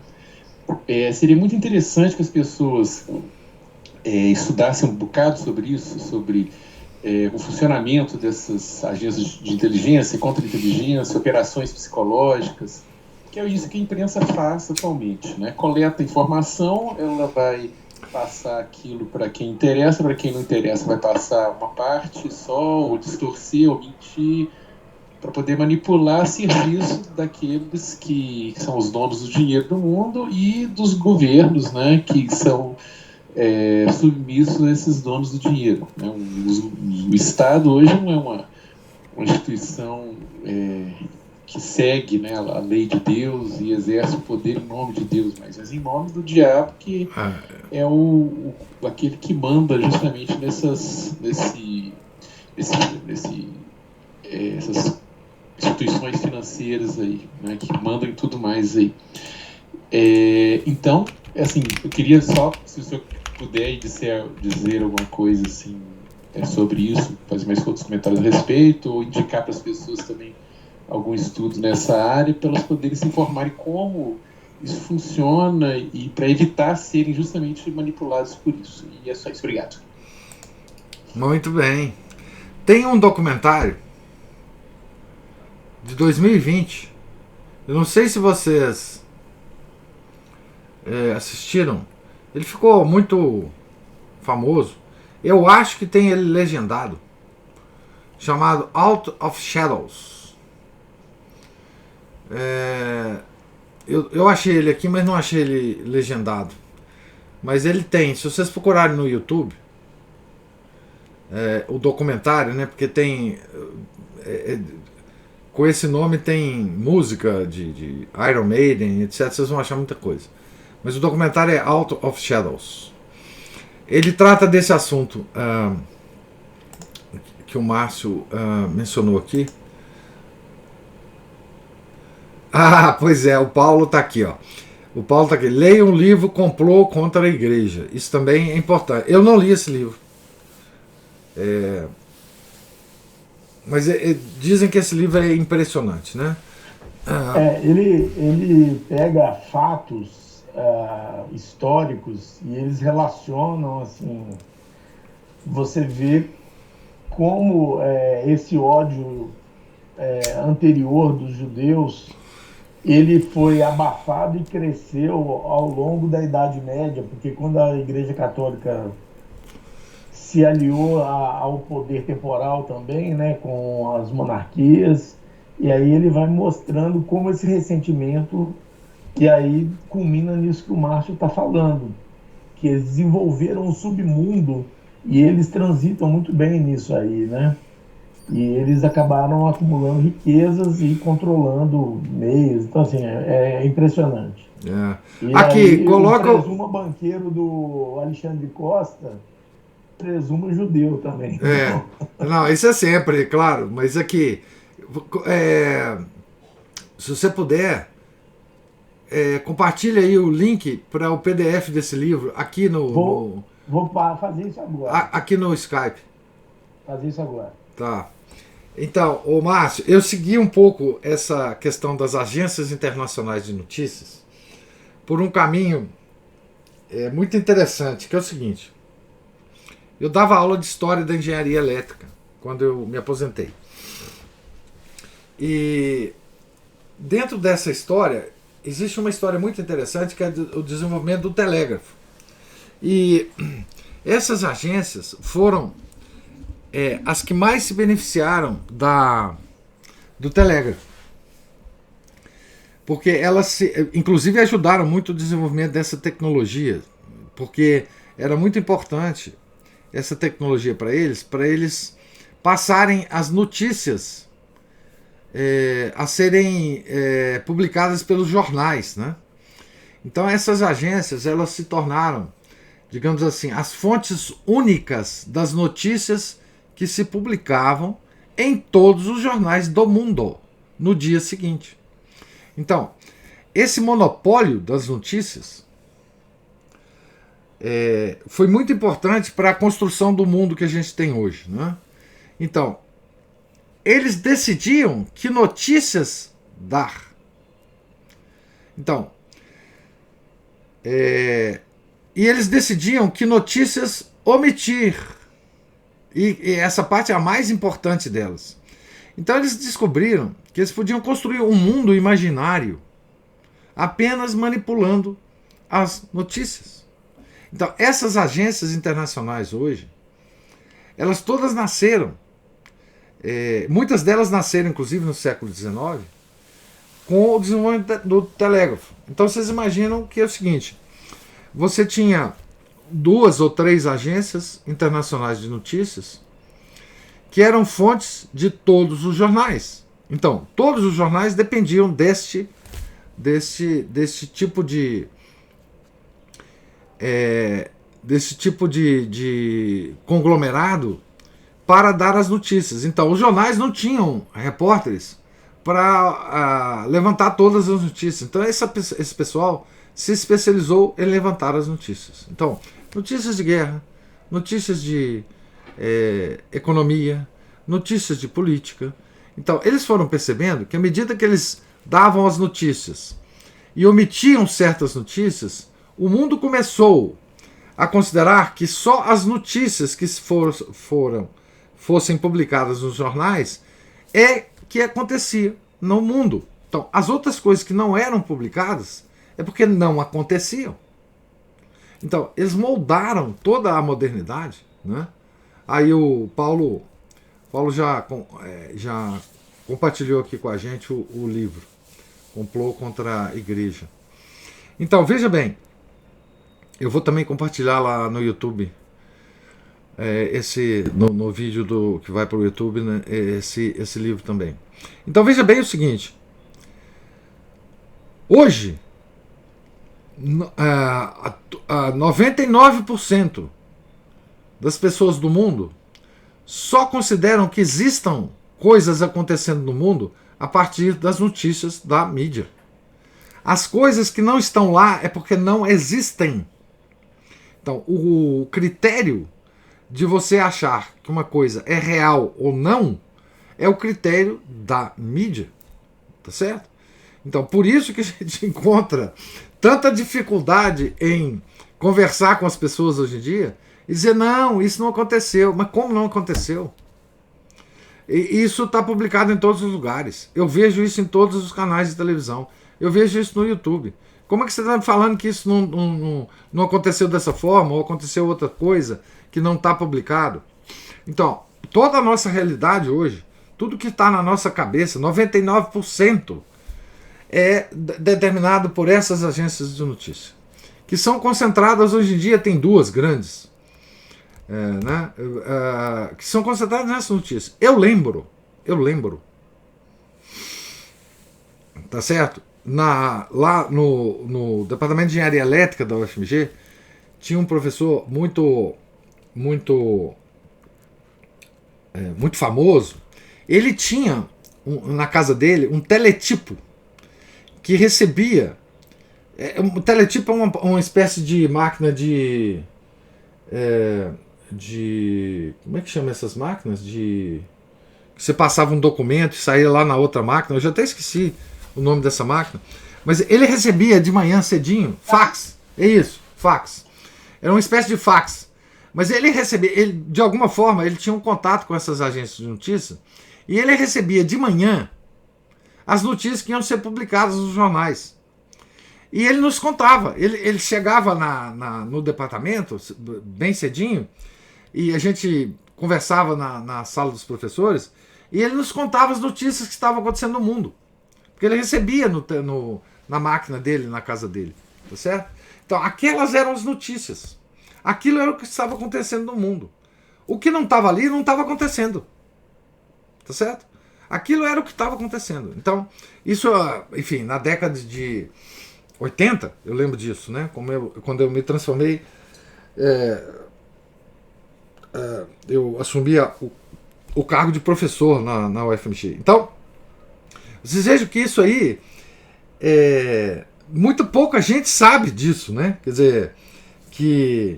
Seria muito interessante que as pessoas estudassem um bocado sobre isso, sobre o funcionamento dessas agências de inteligência, contra-inteligência, operações psicológicas, que é isso que a imprensa faz atualmente, né? Coleta informação, ela vai passar aquilo para quem interessa, para quem não interessa vai passar uma parte só, ou distorcer, ou mentir, para poder manipular a serviço daqueles que são os donos do dinheiro do mundo e dos governos, né, que são submissos a esses donos do dinheiro, né? O Estado hoje não é uma instituição que segue, né, a lei de Deus e exerce o poder em nome de Deus, mas em nome do diabo, que é aquele que manda justamente essas instituições financeiras aí, né, que mandam em tudo mais aí. Então, assim, eu queria só, se o senhor puder dizer alguma coisa assim sobre isso, fazer mais outros comentários a respeito, ou indicar para as pessoas também algum estudo nessa área, para elas poderem se informarem como isso funciona e para evitar serem justamente manipulados por isso. E é só isso. Obrigado. Muito bem. Tem um documentário de 2020. Eu não sei se vocês assistiram. Ele ficou muito famoso. Eu acho que tem ele legendado. Chamado Out of Shadows. Eu achei ele aqui, mas não achei ele legendado. Mas ele tem. Se vocês procurarem no YouTube, o documentário, né? Porque tem... com esse nome tem música de Iron Maiden, etc. Vocês vão achar muita coisa. Mas o documentário é Out of Shadows. Ele trata desse assunto que o Márcio mencionou aqui. Ah, pois é, o Paulo está aqui, ó. O Paulo está aqui. Leia um livro Complô contra a Igreja. Isso também é importante. Eu não li esse livro. Mas dizem que esse livro é impressionante, né? Ele pega fatos históricos e eles relacionam, assim, você vê como esse ódio anterior dos judeus, ele foi abafado e cresceu ao longo da Idade Média, porque quando a Igreja Católica se aliou ao poder temporal também, né, com as monarquias, e aí ele vai mostrando como esse ressentimento, e aí culmina nisso que o Márcio está falando, que eles desenvolveram um submundo e eles transitam muito bem nisso aí, né? E eles acabaram acumulando riquezas e controlando meios. Então, assim, é impressionante. E aqui, aí, coloca... o presuma banqueiro do Alexandre Costa, presuma judeu também. Não, isso é sempre, claro. Mas aqui, se você puder, compartilha aí o link para o PDF desse livro aqui no... Vou fazer isso agora. Aqui no Skype. Fazer isso agora. Tá. Então, ô Márcio, eu segui um pouco essa questão das agências internacionais de notícias por um caminho muito interessante, que é o seguinte. Eu dava aula de história da engenharia elétrica quando eu me aposentei. E dentro dessa história, existe uma história muito interessante que é o desenvolvimento do telégrafo. E essas agências foram as que mais se beneficiaram do telégrafo. Porque elas, inclusive, ajudaram muito o desenvolvimento dessa tecnologia. Porque era muito importante essa tecnologia para eles passarem as notícias a serem publicadas pelos jornais, né? Então essas agências, elas se tornaram, digamos assim, as fontes únicas das notícias que se publicavam em todos os jornais do mundo no dia seguinte. Então, esse monopólio das notícias foi muito importante para a construção do mundo que a gente tem hoje, né? Então, eles decidiam que notícias dar. Então, e eles decidiam que notícias omitir. E essa parte é a mais importante delas. Então eles descobriram que eles podiam construir um mundo imaginário apenas manipulando as notícias. Então essas agências internacionais hoje, elas todas nasceram, muitas delas nasceram inclusive no século XIX, com o desenvolvimento do telégrafo. Então vocês imaginam que é o seguinte, você tinha 2 ou 3 agências internacionais de notícias que eram fontes de todos os jornais. Então, todos os jornais dependiam deste tipo de conglomerado para dar as notícias. Então, os jornais não tinham repórteres para levantar todas as notícias. Então, esse pessoal se especializou em levantar as notícias. Então, notícias de guerra, notícias de economia, notícias de política. Então, eles foram percebendo que à medida que eles davam as notícias e omitiam certas notícias, o mundo começou a considerar que só as notícias que fossem publicadas nos jornais que acontecia no mundo. Então, as outras coisas que não eram publicadas é porque não aconteciam. Então, eles moldaram toda a modernidade, né? Aí o Paulo já compartilhou aqui com a gente o livro Complô contra a Igreja. Então, veja bem, eu vou também compartilhar lá no YouTube, no vídeo que vai para o YouTube, né, esse livro também. Então, veja bem o seguinte. Hoje, 99% das pessoas do mundo só consideram que existam coisas acontecendo no mundo a partir das notícias da mídia. As coisas que não estão lá é porque não existem. Então, o critério de você achar que uma coisa é real ou não é o critério da mídia. Tá certo? Então, por isso que a gente encontra tanta dificuldade em conversar com as pessoas hoje em dia e dizer, não, isso não aconteceu. Mas como não aconteceu? E isso está publicado em todos os lugares. Eu vejo isso em todos os canais de televisão. Eu vejo isso no YouTube. Como é que você está falando que isso não aconteceu dessa forma, ou aconteceu outra coisa que não está publicado? Então, toda a nossa realidade hoje, tudo que está na nossa cabeça, 99%, é determinado por essas agências de notícia, que são concentradas hoje em dia, tem duas grandes, que são concentradas nessas notícias. Eu lembro, tá certo? Lá no Departamento de Engenharia Elétrica da UFMG, tinha um professor muito famoso. Ele tinha na casa dele um teletipo que recebia. Um teletipo é uma espécie de máquina de como é que chama essas máquinas? Que você passava um documento e saía lá na outra máquina. Eu já até esqueci o nome dessa máquina. Mas ele recebia de manhã cedinho fax. É isso, fax. Era uma espécie de fax. Mas ele recebia, de alguma forma, ele tinha um contato com essas agências de notícia e ele recebia de manhã as notícias que iam ser publicadas nos jornais. E ele nos contava. Ele chegava no departamento, bem cedinho, e a gente conversava na sala dos professores, e ele nos contava as notícias que estavam acontecendo no mundo. Porque ele recebia na máquina dele, na casa dele. Tá certo? Então, aquelas eram as notícias. Aquilo era o que estava acontecendo no mundo. O que não estava ali não estava acontecendo. Tá certo? Aquilo era o que estava acontecendo. Então, isso, enfim, na década de 80, eu lembro disso, né? Quando eu me transformei, eu assumia o cargo de professor na UFMG. Então, vocês vejam que isso aí, muito pouca gente sabe disso, né? Quer dizer, que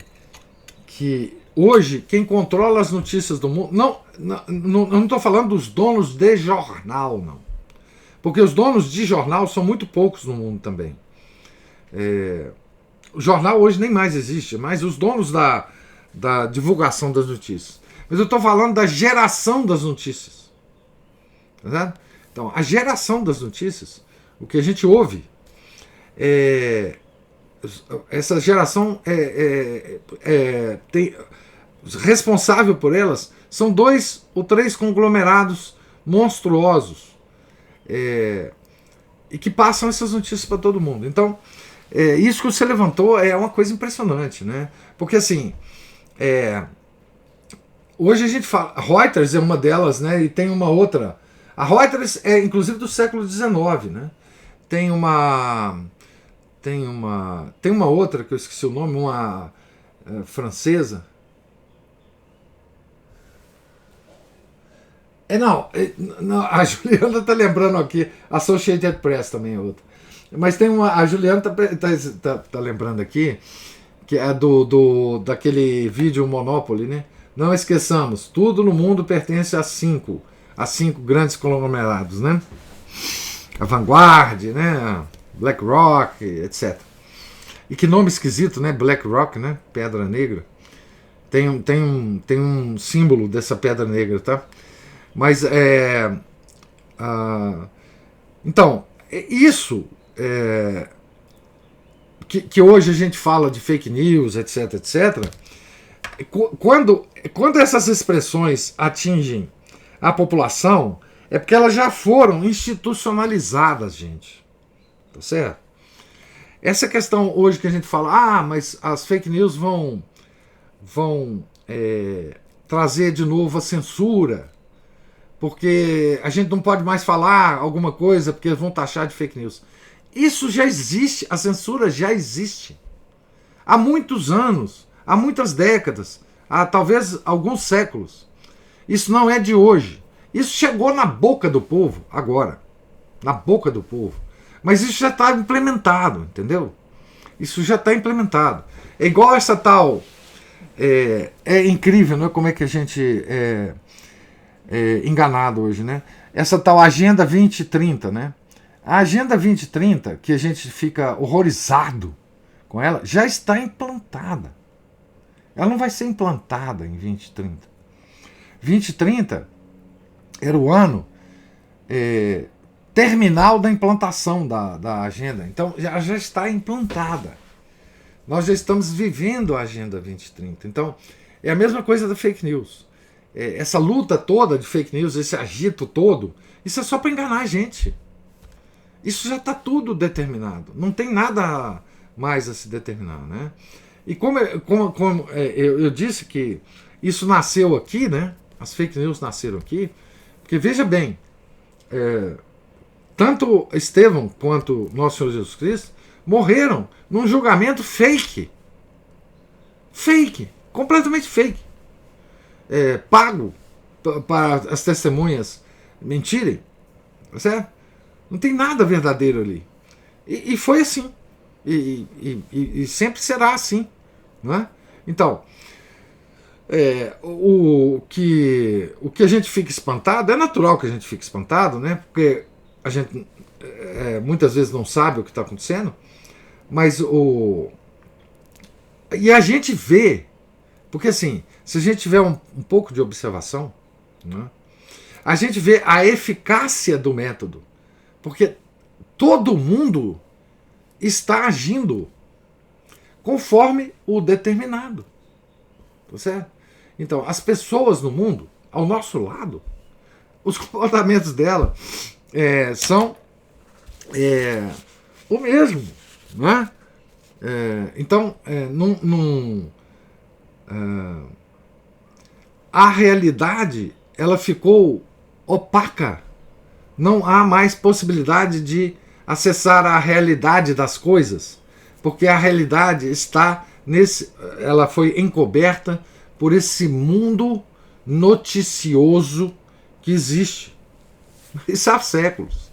hoje quem controla as notícias do mundo... Não estou falando dos donos de jornal, não. Porque os donos de jornal são muito poucos no mundo também. O jornal hoje nem mais existe, mas os donos da divulgação das notícias. Mas eu estou falando da geração das notícias. Tá vendo? Então, a geração das notícias, o que a gente ouve, essa geração responsável por elas são 2 ou 3 conglomerados monstruosos e que passam essas notícias para todo mundo. Então, isso que você levantou é uma coisa impressionante, né? Porque assim, hoje a gente fala, Reuters é uma delas, né? E tem uma outra. A Reuters é inclusive do século XIX, né? Tem uma outra que eu esqueci o nome, uma francesa. Não, a Juliana está lembrando aqui, Associated Press também é outra. Mas tem uma, a Juliana tá lembrando aqui, que é daquele vídeo Monopoly, né? Não esqueçamos, tudo no mundo pertence a cinco grandes conglomerados, né? A Vanguard, né? BlackRock, etc. E que nome esquisito, né? BlackRock, né? Pedra Negra. Tem um símbolo dessa pedra negra, tá? Mas então, isso que hoje a gente fala de fake news, etc, etc. Quando essas expressões atingem a população, é porque elas já foram institucionalizadas, gente. Tá certo? Essa questão hoje que a gente fala, mas as fake news vão trazer de novo a censura, porque a gente não pode mais falar alguma coisa porque eles vão taxar de fake news. Isso já existe, a censura já existe. Há muitos anos, há muitas décadas, há talvez alguns séculos. Isso não é de hoje. Isso chegou na boca do povo agora. Na boca do povo. Mas isso já está implementado, entendeu? Isso já está implementado. É igual essa tal... É incrível, não é? Como é que a gente é enganado hoje, né? Essa tal Agenda 2030, né? A Agenda 2030, que a gente fica horrorizado com ela, já está implantada. Ela não vai ser implantada em 2030. 2030 era o ano terminal da implantação da agenda. Então já está implantada. Nós já estamos vivendo a Agenda 2030. Então é a mesma coisa da fake news. Essa luta toda de fake news, esse agito todo, isso é só para enganar a gente. Isso já está tudo determinado. Não tem nada mais a se determinar, né? E como eu disse que isso nasceu aqui, né? As fake news nasceram aqui, porque veja bem, tanto Estevão quanto Nosso Senhor Jesus Cristo morreram num julgamento fake. Fake, completamente fake. Pago para as testemunhas mentirem, certo? Não tem nada verdadeiro ali. E foi assim. E sempre será assim. Não é? Então, o que a gente fica espantado, é natural que a gente fique espantado, né? Porque a gente muitas vezes não sabe o que está acontecendo, mas e a gente vê, porque assim, se a gente tiver um pouco de observação, né, a gente vê a eficácia do método, porque todo mundo está agindo conforme o determinado. Tá certo? Então, as pessoas no mundo, ao nosso lado, os comportamentos dela são o mesmo. Não é? Então, a realidade ela ficou opaca. Não há mais possibilidade de acessar a realidade das coisas, porque a realidade está ela foi encoberta por esse mundo noticioso que existe. Isso há séculos.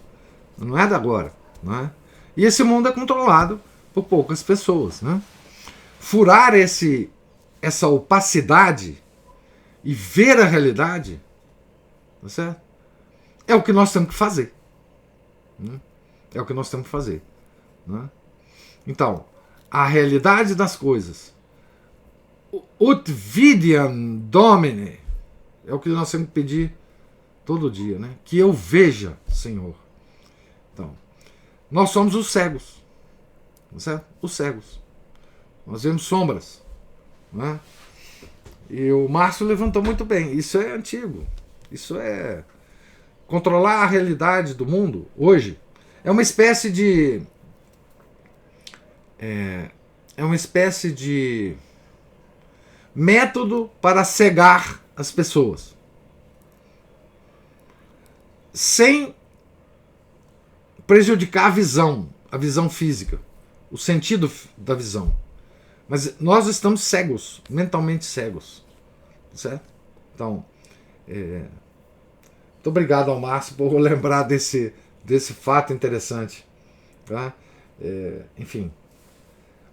Não é de agora. Não é? E esse mundo é controlado por poucas pessoas. Né? Furar essa opacidade e ver a realidade, tá certo? É o que nós temos que fazer. Né? É o que nós temos que fazer. Né? Então, a realidade das coisas. Ut vidiam Domine. É o que nós temos que pedir todo dia. Né? Que eu veja, Senhor. Então, nós somos os cegos. Tá certo? Os cegos. Nós vemos sombras. Né? E o Márcio levantou muito bem. Isso é antigo. Isso é... Controlar a realidade do mundo, hoje, é uma espécie de... É uma espécie de método para cegar as pessoas. Sem prejudicar a visão física, o sentido da visão. Mas nós estamos cegos, mentalmente cegos. Certo? Então, muito obrigado ao Márcio por lembrar desse fato interessante. Tá? Enfim.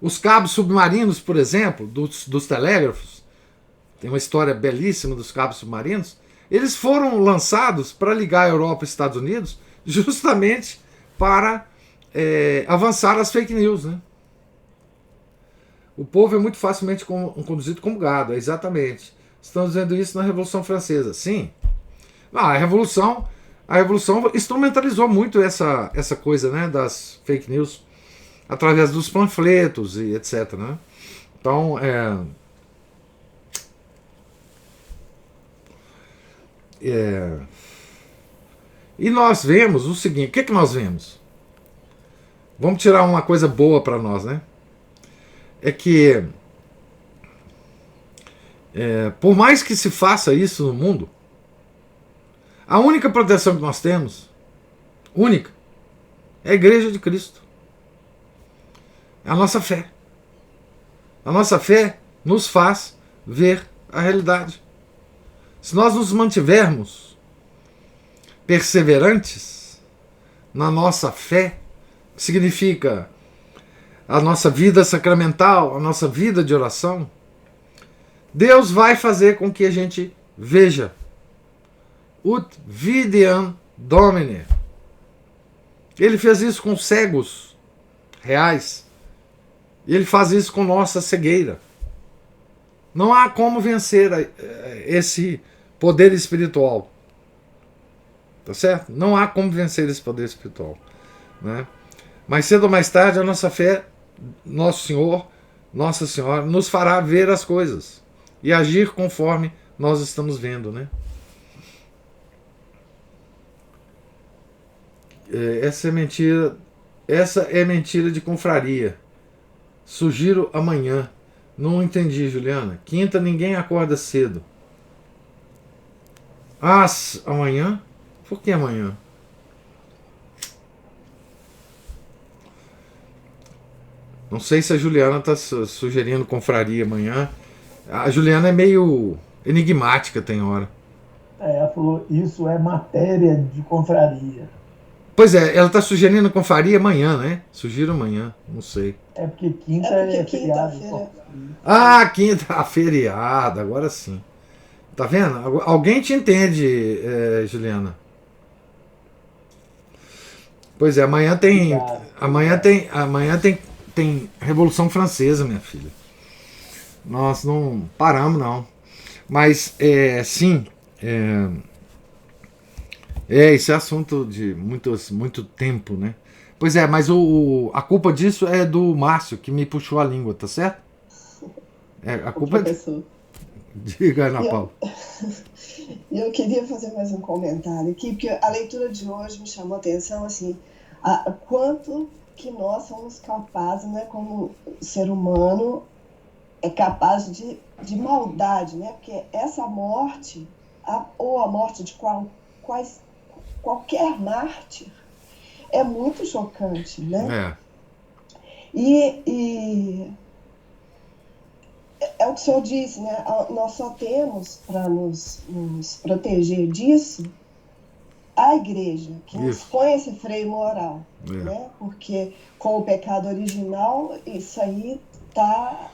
Os cabos submarinos, por exemplo, dos telégrafos, tem uma história belíssima dos cabos submarinos, eles foram lançados para ligar a Europa e os Estados Unidos justamente para avançar as fake news, né? O povo é muito facilmente conduzido como gado, exatamente. Estão dizendo isso na Revolução Francesa. Sim. A Revolução instrumentalizou muito essa coisa, né, das fake news através dos panfletos e etc, né? Então, e nós vemos o seguinte, o que nós vemos? Vamos tirar uma coisa boa para nós, né? É que por mais que se faça isso no mundo, a única proteção que nós temos, única, é a Igreja de Cristo. É a nossa fé. A nossa fé nos faz ver a realidade. Se nós nos mantivermos perseverantes na nossa fé, que significa a nossa vida sacramental, a nossa vida de oração, Deus vai fazer com que a gente veja. Ut videam Domine. Ele fez isso com cegos reais. E ele faz isso com nossa cegueira. Não há como vencer esse poder espiritual. Tá certo? Não há como vencer esse poder espiritual, né? Mais cedo ou mais tarde, a nossa fé, nosso Senhor, Nossa Senhora, nos fará ver as coisas e agir conforme nós estamos vendo, né? Essa é mentira de confraria. Sugiro amanhã. Não entendi, Juliana. Quinta ninguém acorda cedo. Amanhã? Por que amanhã? Não sei se a Juliana está sugerindo confraria amanhã. A Juliana é meio enigmática, tem hora. Ela falou, isso é matéria de confraria. Pois é, ela está sugerindo confraria amanhã, né? Sugiro amanhã, não sei. É porque quinta é feriado. Quinta, feriado, agora sim. Tá vendo? Alguém te entende, Juliana? Pois é, amanhã tem Revolução Francesa, minha filha. Nós não paramos, não. Mas, sim, esse é assunto de muito tempo, né? Pois é, mas a culpa disso é do Márcio, que me puxou a língua, tá certo? A culpa professor. Diga, Ana Paula. Eu queria fazer mais um comentário aqui, porque a leitura de hoje me chamou a atenção, assim, quanto que nós somos capazes, né, como ser humano, é capaz de maldade, né? Porque essa morte, ou a morte de qualquer mártir, é muito chocante, né? E é o que o senhor disse, né? Nós só temos para nos proteger disso a igreja, que nos põe esse freio moral, né? Porque com o pecado original, isso aí está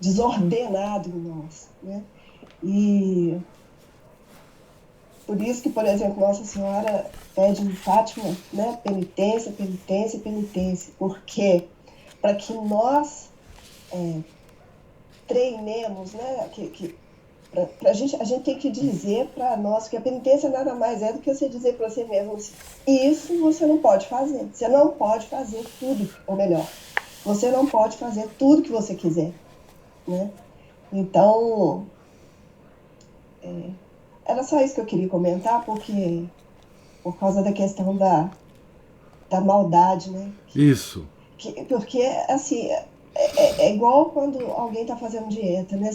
desordenado em nós, né? E por isso que, por exemplo, Nossa Senhora pede em Fátima, né, penitência, penitência, penitência. Por quê? Para que nós treinemos, né, a gente tem que dizer para nós que a penitência nada mais é do que você dizer para você mesmo assim, isso você não pode fazer. Você não pode fazer tudo, ou melhor, você não pode fazer tudo que você quiser, né? Então, era só isso que eu queria comentar, porque por causa da questão da maldade, né? Isso. Porque, assim, é igual quando alguém está fazendo dieta, né?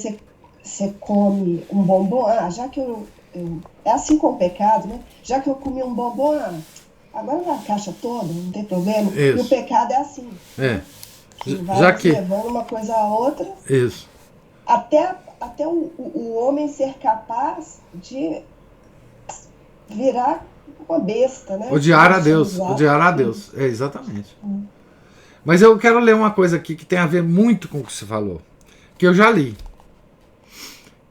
Você come um bombom, já que eu é assim com o pecado, né? Já que eu comi um bombom, agora na caixa toda, não tem problema. Isso. E o pecado é assim. Que vai levando uma coisa a outra. Isso. Até o homem ser capaz de virar uma besta, né? Odiar a Deus. Exatamente. Mas eu quero ler uma coisa aqui que tem a ver muito com o que você falou, que eu já li.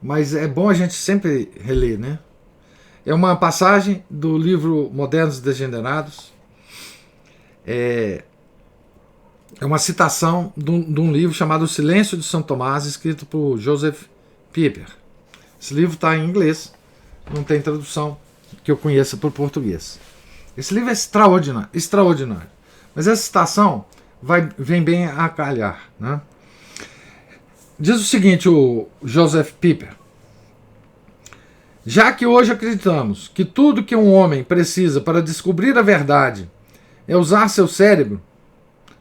mas é bom a gente sempre reler, né? É uma passagem do livro Modernos e Degenerados. É uma citação de um livro chamado O Silêncio de São Tomás, escrito por Joseph Pieper. Esse livro está em inglês, não tem tradução que eu conheça para o português. Esse livro é extraordinário, extraordinário. Mas essa citação vem bem a calhar, né? Diz o seguinte, o Joseph Pieper: já que hoje acreditamos que tudo que um homem precisa para descobrir a verdade é usar seu cérebro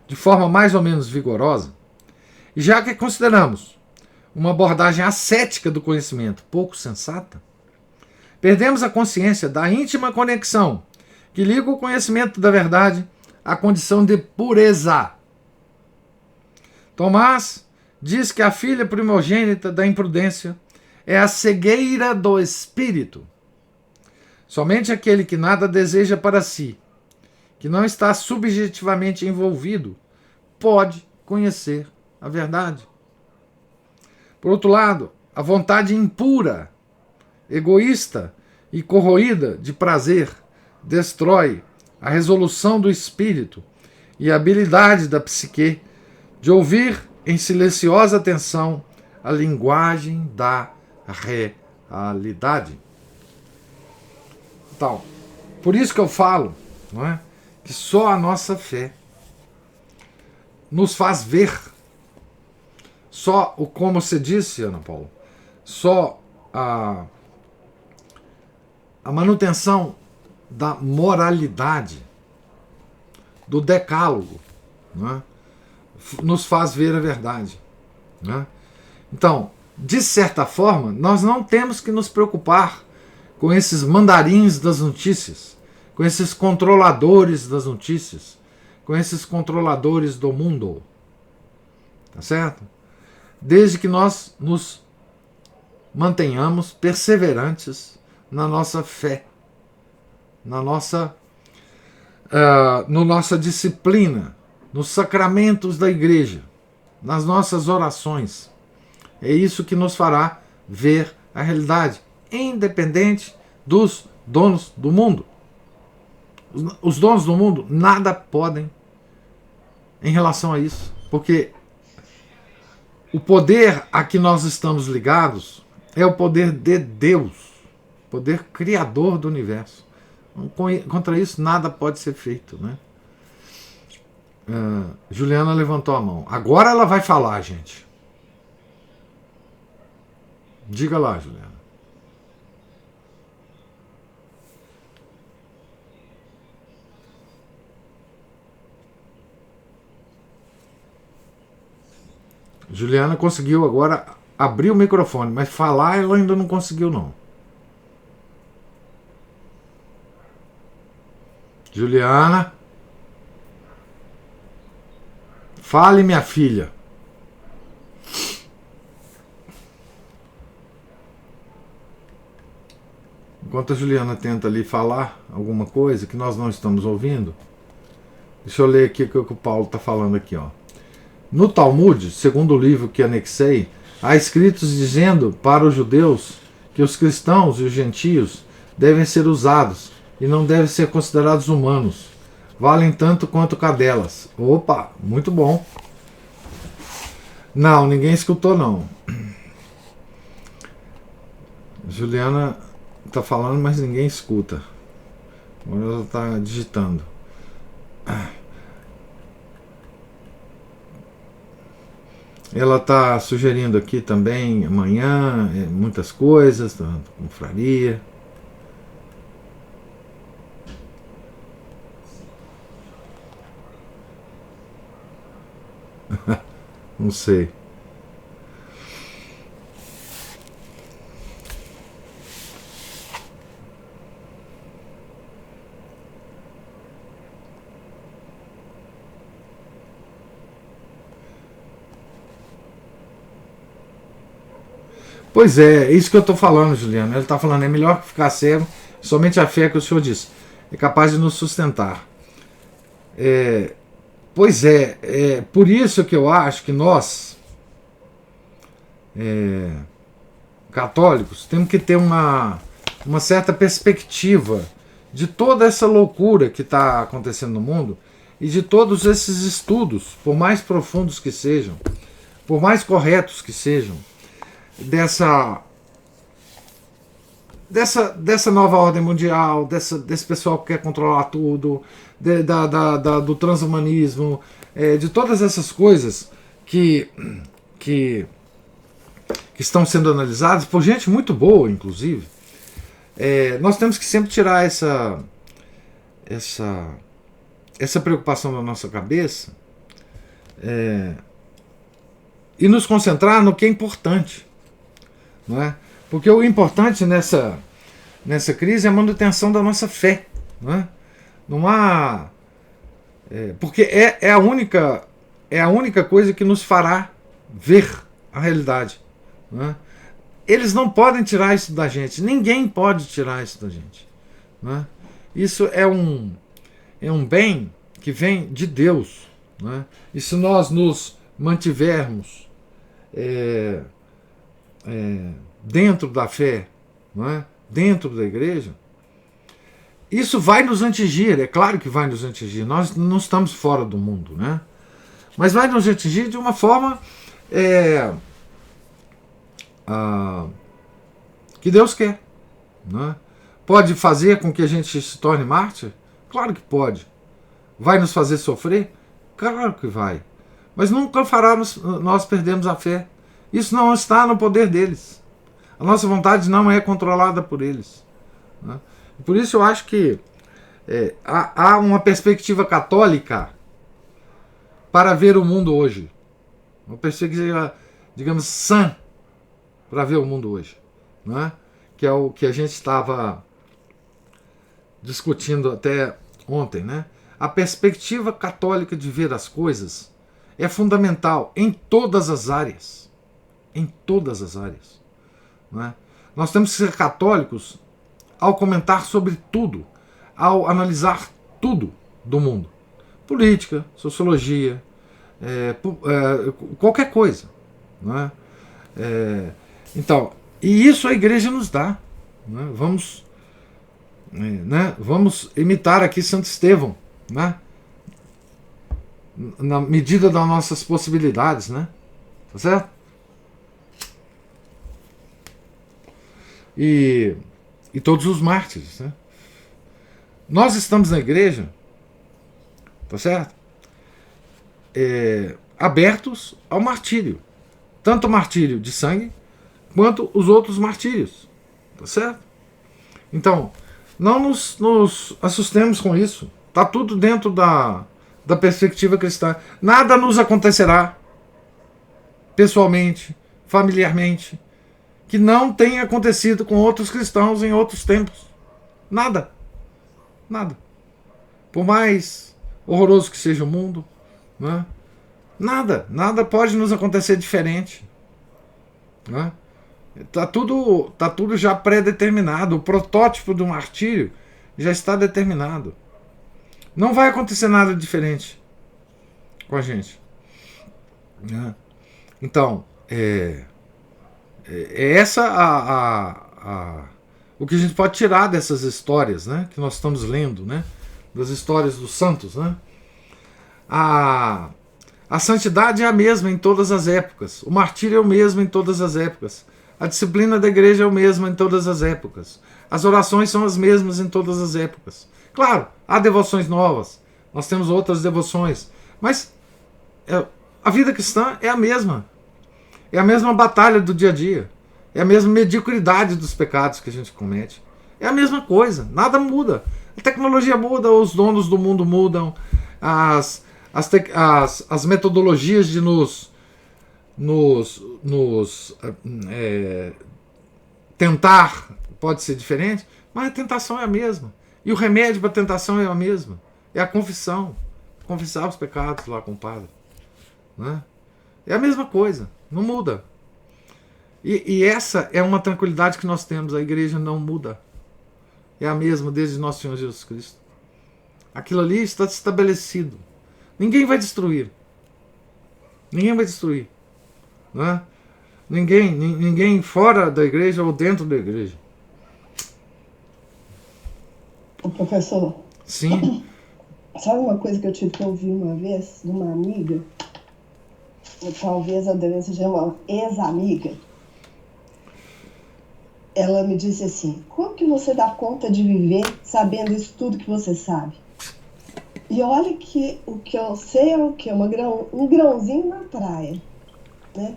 de forma mais ou menos vigorosa, e já que consideramos uma abordagem ascética do conhecimento pouco sensata, perdemos a consciência da íntima conexão que liga o conhecimento da verdade à condição de pureza. Tomás diz que a filha primogênita da imprudência é a cegueira do espírito. Somente aquele que nada deseja para si, que não está subjetivamente envolvido, pode conhecer a verdade. Por outro lado, a vontade impura, egoísta e corroída de prazer destrói a resolução do espírito e a habilidade da psique de ouvir em silenciosa atenção a linguagem da realidade. Então, por isso que eu falo, não é, que só a nossa fé nos faz ver. Só, como você disse, Ana Paula, só a manutenção da moralidade, do decálogo, não é, nos faz ver a verdade. Não é? Então, de certa forma, nós não temos que nos preocupar com esses mandarins das notícias, com esses controladores das notícias, com esses controladores do mundo. Tá certo? Desde que nós nos mantenhamos perseverantes na nossa fé, na nossa disciplina, nos sacramentos da igreja, nas nossas orações. É isso que nos fará ver a realidade, independente dos donos do mundo. Os donos do mundo nada podem em relação a isso, porque o poder a que nós estamos ligados é o poder de Deus, poder criador do universo. Contra isso nada pode ser feito, né? Juliana levantou a mão. Agora ela vai falar, gente. Diga lá, Juliana. Juliana conseguiu agora abrir o microfone, mas falar ela ainda não conseguiu, não. Juliana. Fale, minha filha. Enquanto a Juliana tenta ali falar alguma coisa que nós não estamos ouvindo, deixa eu ler aqui o que o Paulo está falando aqui, ó. No Talmud, segundo o livro que anexei, há escritos dizendo para os judeus que os cristãos e os gentios devem ser usados e não devem ser considerados humanos. Valem tanto quanto cadelas. Opa, muito bom. Não, ninguém escutou, não. Juliana está falando, mas ninguém escuta. Agora ela está digitando. Ela está sugerindo aqui também amanhã muitas coisas, da confraria. Não sei. Pois é isso que eu estou falando, Juliana. Ele está falando, é melhor ficar cego, somente a fé que o Senhor disse é capaz de nos sustentar. Pois é por isso que eu acho que nós... católicos, temos que ter uma certa perspectiva de toda essa loucura que está acontecendo no mundo e de todos esses estudos, por mais profundos que sejam, por mais corretos que sejam, dessa nova ordem mundial, desse pessoal que quer controlar tudo, do transhumanismo, de todas essas coisas que estão sendo analisadas por gente muito boa, inclusive. Nós temos que sempre tirar essa preocupação da nossa cabeça e nos concentrar no que é importante, não é? Porque o importante nessa crise é a manutenção da nossa fé, não é? Não há porque é a única coisa que nos fará ver a realidade, não é? Eles não podem tirar isso da gente, ninguém pode tirar isso da gente, não é? Isso é um bem que vem de Deus, não é? E se nós nos mantivermos dentro da fé, não é? Dentro da igreja, isso vai nos atingir, é claro que vai nos atingir, nós não estamos fora do mundo, né? Mas vai nos atingir de uma forma que Deus quer, não é? Pode fazer com que a gente se torne mártir? Claro que pode. Vai nos fazer sofrer? Claro que vai. Mas nunca fará nós perdermos a fé. Isso não está no poder deles. A nossa vontade não é controlada por eles, né? Por isso eu acho que há uma perspectiva católica para ver o mundo hoje. Uma perspectiva, digamos, sã para ver o mundo hoje, né? Que é o que a gente estava discutindo até ontem, né? A perspectiva católica de ver as coisas é fundamental em todas as áreas. Em todas as áreas, não é? Nós temos que ser católicos ao comentar sobre tudo, ao analisar tudo do mundo. Política, sociologia, qualquer coisa, não é? Então, e isso a igreja nos dá, né? Vamos imitar aqui Santo Estevão, né? Na medida das nossas possibilidades, né? Tá certo? E todos os mártires, né? Nós estamos na igreja, tá certo? Abertos ao martírio, tanto o martírio de sangue quanto os outros martírios, tá certo? Então, não nos assustemos com isso. Tá tudo dentro da perspectiva cristã. Nada nos acontecerá pessoalmente, familiarmente, que não tenha acontecido com outros cristãos em outros tempos. Nada. Nada. Por mais horroroso que seja o mundo, né? Nada pode nos acontecer diferente, né? Tá tudo já pré-determinado. O protótipo do martírio já está determinado. Não vai acontecer nada diferente com a gente, né? Então, o que a gente pode tirar dessas histórias, né, que nós estamos lendo, né, das histórias dos santos, né? A santidade é a mesma em todas as épocas. O martírio é o mesmo em todas as épocas. A disciplina da igreja é o mesmo em todas as épocas. As orações são as mesmas em todas as épocas. Claro, há devoções novas. Nós temos outras devoções. Mas a vida cristã é a mesma. É a mesma batalha do dia a dia. É a mesma mediocridade dos pecados que a gente comete. É a mesma coisa. Nada muda. A tecnologia muda, os donos do mundo mudam, as metodologias de nos tentar pode ser diferente, mas a tentação é a mesma. E o remédio para a tentação é a mesma. É a confissão. Confessar os pecados lá com o padre, né? É a mesma coisa. Não muda. E essa é uma tranquilidade que nós temos. A igreja não muda. É a mesma desde nosso Senhor Jesus Cristo. Aquilo ali está estabelecido. Ninguém vai destruir. Ninguém vai destruir, né? Ninguém fora da igreja ou dentro da igreja. O professor, Sim. sabe uma coisa que eu tive que ouvir uma vez de uma amiga? Talvez eu devesse chamar uma ex-amiga. Ela me disse assim: como que você dá conta de viver sabendo isso tudo que você sabe? E olha que o que eu sei é o quê? Um grãozinho na praia, né?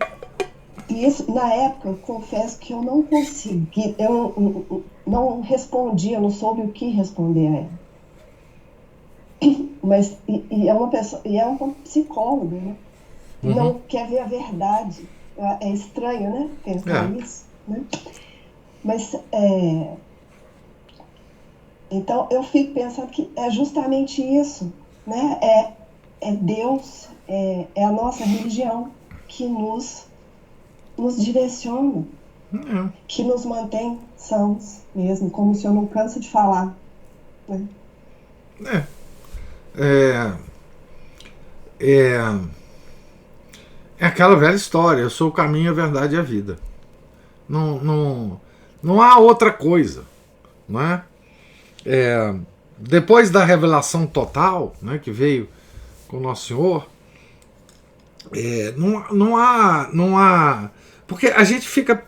E isso, na época, eu confesso que eu não consegui, eu não respondi, eu não soube o que responder a ela. Mas, é uma pessoa, e é uma psicóloga, né? Uhum. Não quer ver a verdade. É estranho, né? Pensar isso, né? Mas, então, eu fico pensando que é justamente isso, né? É Deus, é a nossa religião que nos direciona, que nos mantém sãos mesmo, como o senhor não cansa de falar, né? É aquela velha história, eu sou o caminho, a verdade e a vida. Não há outra coisa, não é? Depois da revelação total, né, que veio com o Nosso Senhor, não há. Porque a gente fica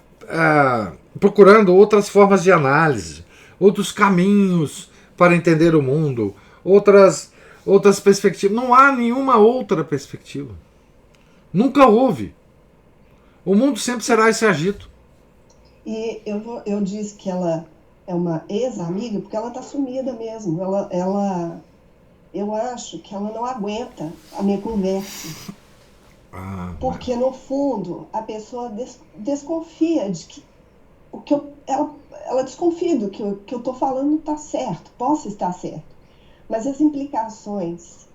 procurando outras formas de análise, outros caminhos para entender o mundo, outras perspectivas. Não há nenhuma outra perspectiva. Nunca houve. O mundo sempre será esse agito. E eu disse que ela é uma ex-amiga porque ela está sumida mesmo. Eu acho que ela não aguenta a minha conversa. Porque, no fundo, a pessoa desconfia de que ela desconfia do que eu estou falando está certo, possa estar certo. Mas as implicações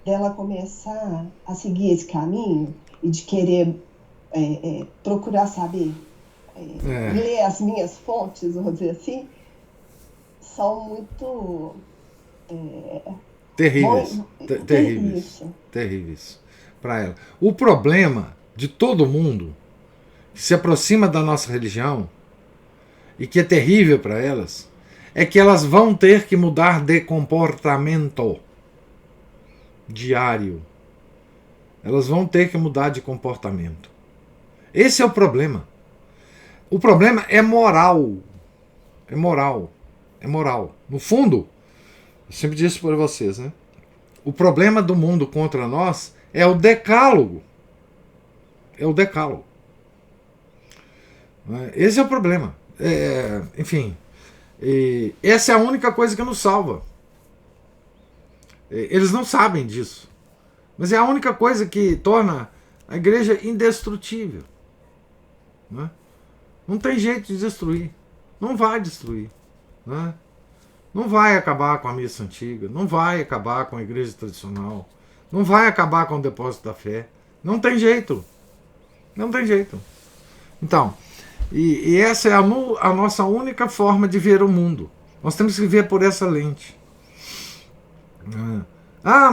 dela começar a seguir esse caminho e de querer procurar saber, ler as minhas fontes, vamos dizer assim, são muito terríveis. Terríveis para ela. O problema de todo mundo que se aproxima da nossa religião e que é terrível para elas é que elas vão ter que mudar de comportamento diário. Elas vão ter que mudar de comportamento. Esse é o problema. O problema é moral. É moral. É moral. No fundo, eu sempre disse para vocês, né? O problema do mundo contra nós é o decálogo. É o decálogo. Esse é o problema. Enfim, essa é a única coisa que nos salva. Eles não sabem disso. Mas é a única coisa que torna a igreja indestrutível. Né? Não tem jeito de destruir. Não vai destruir. Né? Não vai acabar com a missa antiga. Não vai acabar com a igreja tradicional. Não vai acabar com o depósito da fé. Não tem jeito. Não tem jeito. Então, e essa é a nossa única forma de ver o mundo. Nós temos que ver por essa lente.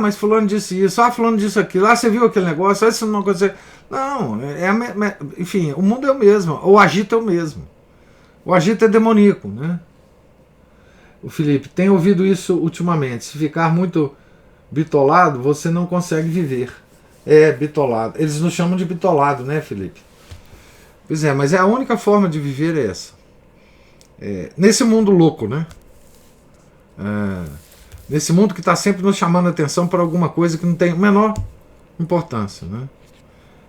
Mas fulano disse isso, fulano disse aquilo, você viu aquele negócio, isso não aconteceu. Não, enfim, o mundo é o mesmo, o agito é o mesmo. O agito é demoníaco, né? O Felipe tem ouvido isso ultimamente. Se ficar muito bitolado, você não consegue viver. Bitolado. Eles nos chamam de bitolado, né, Felipe? Pois é, mas a única forma de viver é essa. Nesse mundo louco, né? Nesse mundo que está sempre nos chamando a atenção para alguma coisa que não tem a menor importância, né?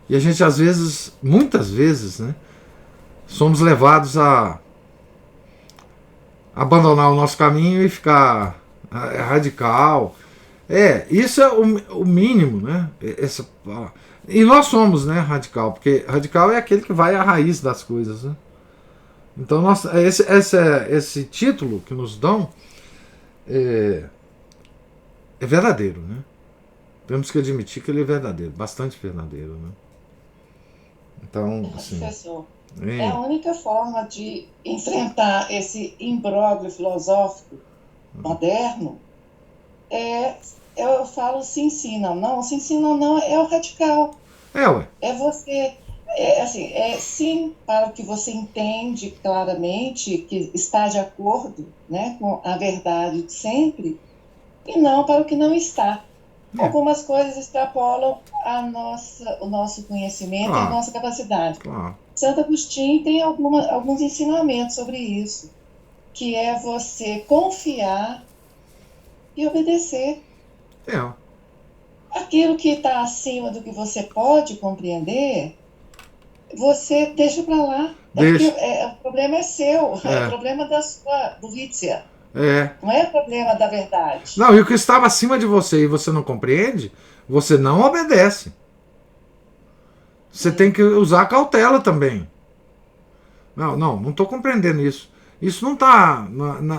E a gente, às vezes, muitas vezes, né, somos levados a abandonar o nosso caminho e ficar radical. Isso é o mínimo, né? E nós somos, né, radical, porque radical é aquele que vai à raiz das coisas, né? Então, esse título que nos dão é verdadeiro, né? Temos que admitir que ele é verdadeiro, bastante verdadeiro, né? Então, assim, professor, a única forma de enfrentar esse imbróglio filosófico moderno eu falo sim, sim, não, não, sim, sim, não, não, é o radical. Ué. É você Sim, para o que você entende claramente, que está de acordo, né, com a verdade de sempre, e não para o que não está. Algumas coisas extrapolam o nosso conhecimento e a nossa capacidade. Santo Agostinho tem alguns ensinamentos sobre isso, que é você confiar e obedecer. Aquilo que está acima do que você pode compreender, você deixa para lá. O problema é seu, é o problema da sua burrice. Não é problema da verdade. Não, e o que estava acima de você e você não compreende, você não obedece. Você tem que usar cautela também. Não estou compreendendo isso. Isso não está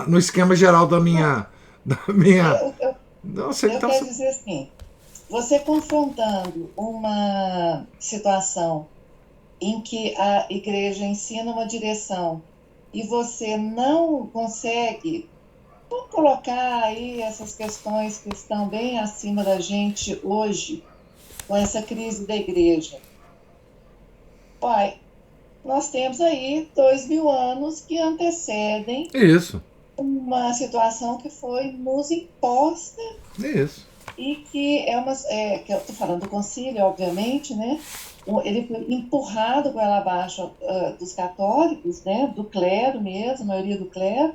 no esquema geral da minha... Eu quero dizer assim, você confrontando uma situação em que a igreja ensina uma direção e você não consegue... Vamos colocar aí essas questões que estão bem acima da gente hoje, com essa crise da igreja. Pai, nós temos aí 2000 anos que antecedem uma situação que foi nos imposta. E que que eu estou falando do concílio, obviamente, né? Ele foi empurrado com ela abaixo dos católicos, né? Do clero mesmo, a maioria do clero.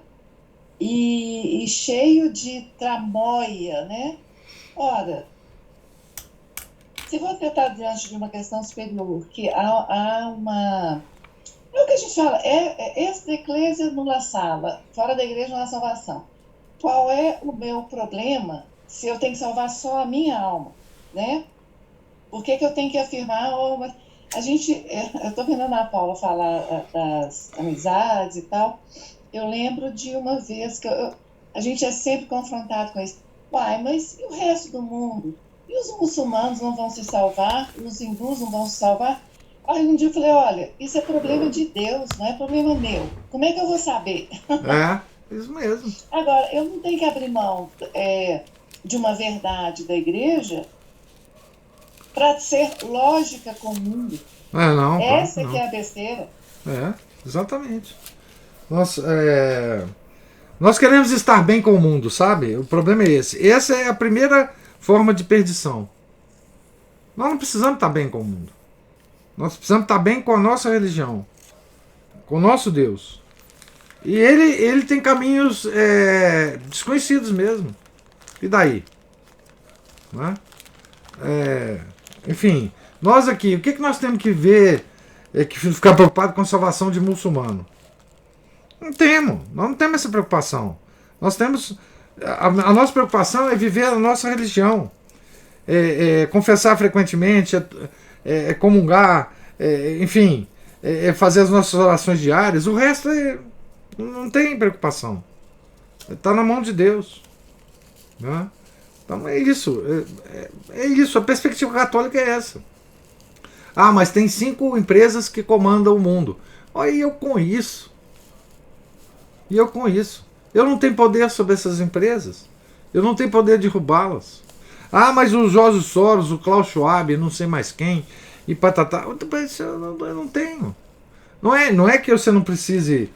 E cheio de tramóia, né? Ora, se você está diante de uma questão superior, que há uma... É o que a gente fala, esta eclésia nula sala, fora da igreja não há salvação. Qual é o meu problema se eu tenho que salvar só a minha alma, né? Por que eu tenho que afirmar... eu estou vendo a Ana Paula falar das amizades e tal... Eu lembro de uma vez que a gente é sempre confrontado com isso. Mas e o resto do mundo? E os muçulmanos não vão se salvar? Os hindus não vão se salvar? Aí um dia eu falei, olha, isso é problema de Deus, não é problema meu. Como é que eu vou saber? Isso mesmo. Agora, eu não tenho que abrir mão de uma verdade da igreja para ser lógica com o mundo. Essa que é a besteira. Exatamente. Nós queremos estar bem com o mundo, sabe? O problema é esse. Essa é a primeira forma de perdição. Nós não precisamos estar bem com o mundo. Nós precisamos estar bem com a nossa religião, com o nosso Deus. E ele tem caminhos desconhecidos mesmo. E daí? Não é? Enfim, nós aqui, o que nós temos que ver, que ficar preocupado com a salvação de muçulmano? Nós não temos essa preocupação. Nós temos... A nossa preocupação é viver a nossa religião. Confessar frequentemente, comungar, enfim, fazer as nossas orações diárias. O resto não tem preocupação. Está na mão de Deus. Né? Então é isso. É isso. A perspectiva católica é essa. Mas tem 5 empresas que comandam o mundo. Olha, eu com isso. Eu não tenho poder sobre essas empresas. Eu não tenho poder de derrubá-las. Mas o George Soros, o Klaus Schwab, não sei mais quem, e patatá. Eu não tenho. Não é que você não precise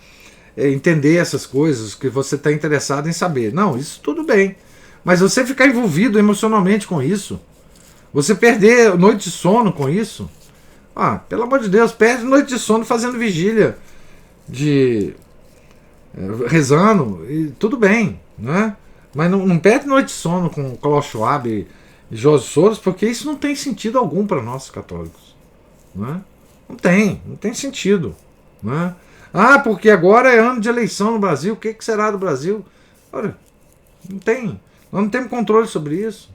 entender essas coisas, que você está interessado em saber. Não, isso tudo bem. Mas você ficar envolvido emocionalmente com isso, você perder noite de sono com isso, pelo amor de Deus, perde noite de sono fazendo vigília, rezando, e tudo bem, né? Mas não perde noite de sono com Klaus Schwab e George Soros, porque isso não tem sentido algum para nós católicos, né? Não tem sentido, né? Porque agora é ano de eleição no Brasil, o que será do Brasil? Olha, nós não temos controle sobre isso,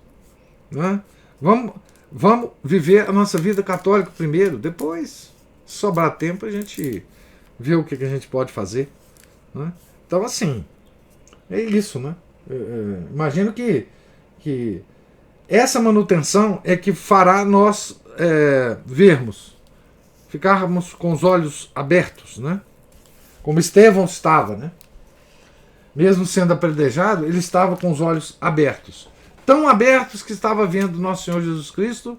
né? Vamos viver a nossa vida católica primeiro, depois, se sobrar tempo, a gente vê o que a gente pode fazer, né? Então, assim, é isso, né? Imagino que essa manutenção é que fará nós ficarmos com os olhos abertos, né? Como Estevão estava, né? Mesmo sendo apedrejado, ele estava com os olhos abertos. Tão abertos que estava vendo Nosso Senhor Jesus Cristo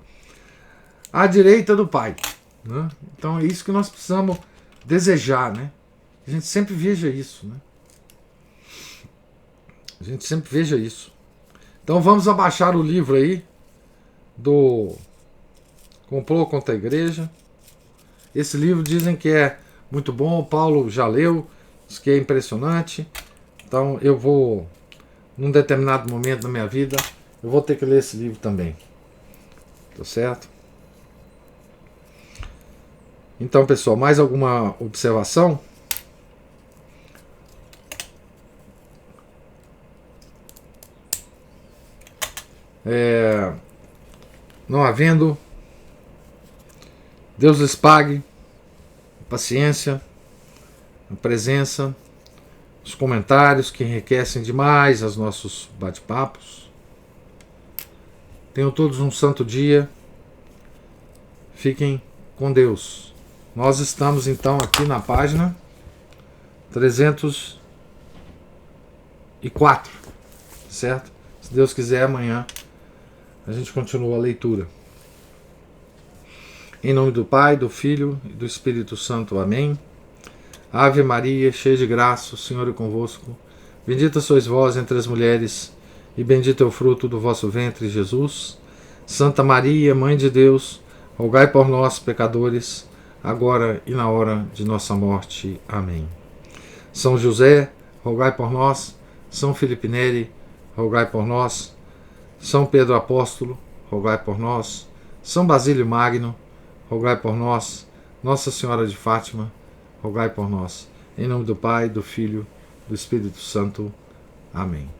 à direita do Pai, né? Então é isso que nós precisamos desejar, né? A gente sempre veja isso, né? A gente sempre veja isso. Então vamos abaixar o livro aí do Complô contra a Igreja. Esse livro dizem que é muito bom, o Paulo já leu, diz que é impressionante. Então eu vou, num determinado momento da minha vida, eu vou ter que ler esse livro também. Tá certo? Então, pessoal, mais alguma observação? Não havendo, Deus lhes pague a paciência, a presença, os comentários que enriquecem demais os nossos bate-papos. Tenham todos um santo dia. Fiquem com Deus. Nós estamos então aqui na página 304, certo? Se Deus quiser, amanhã a gente continua a leitura. Em nome do Pai, do Filho e do Espírito Santo. Amém. Ave Maria, cheia de graça, o Senhor é convosco. Bendita sois vós entre as mulheres, e bendito é o fruto do vosso ventre, Jesus. Santa Maria, Mãe de Deus, rogai por nós, pecadores, agora e na hora de nossa morte. Amém. São José, rogai por nós. São Felipe Neri, rogai por nós. São Pedro Apóstolo, rogai por nós. São Basílio Magno, rogai por nós. Nossa Senhora de Fátima, rogai por nós. Em nome do Pai, do Filho, do Espírito Santo. Amém.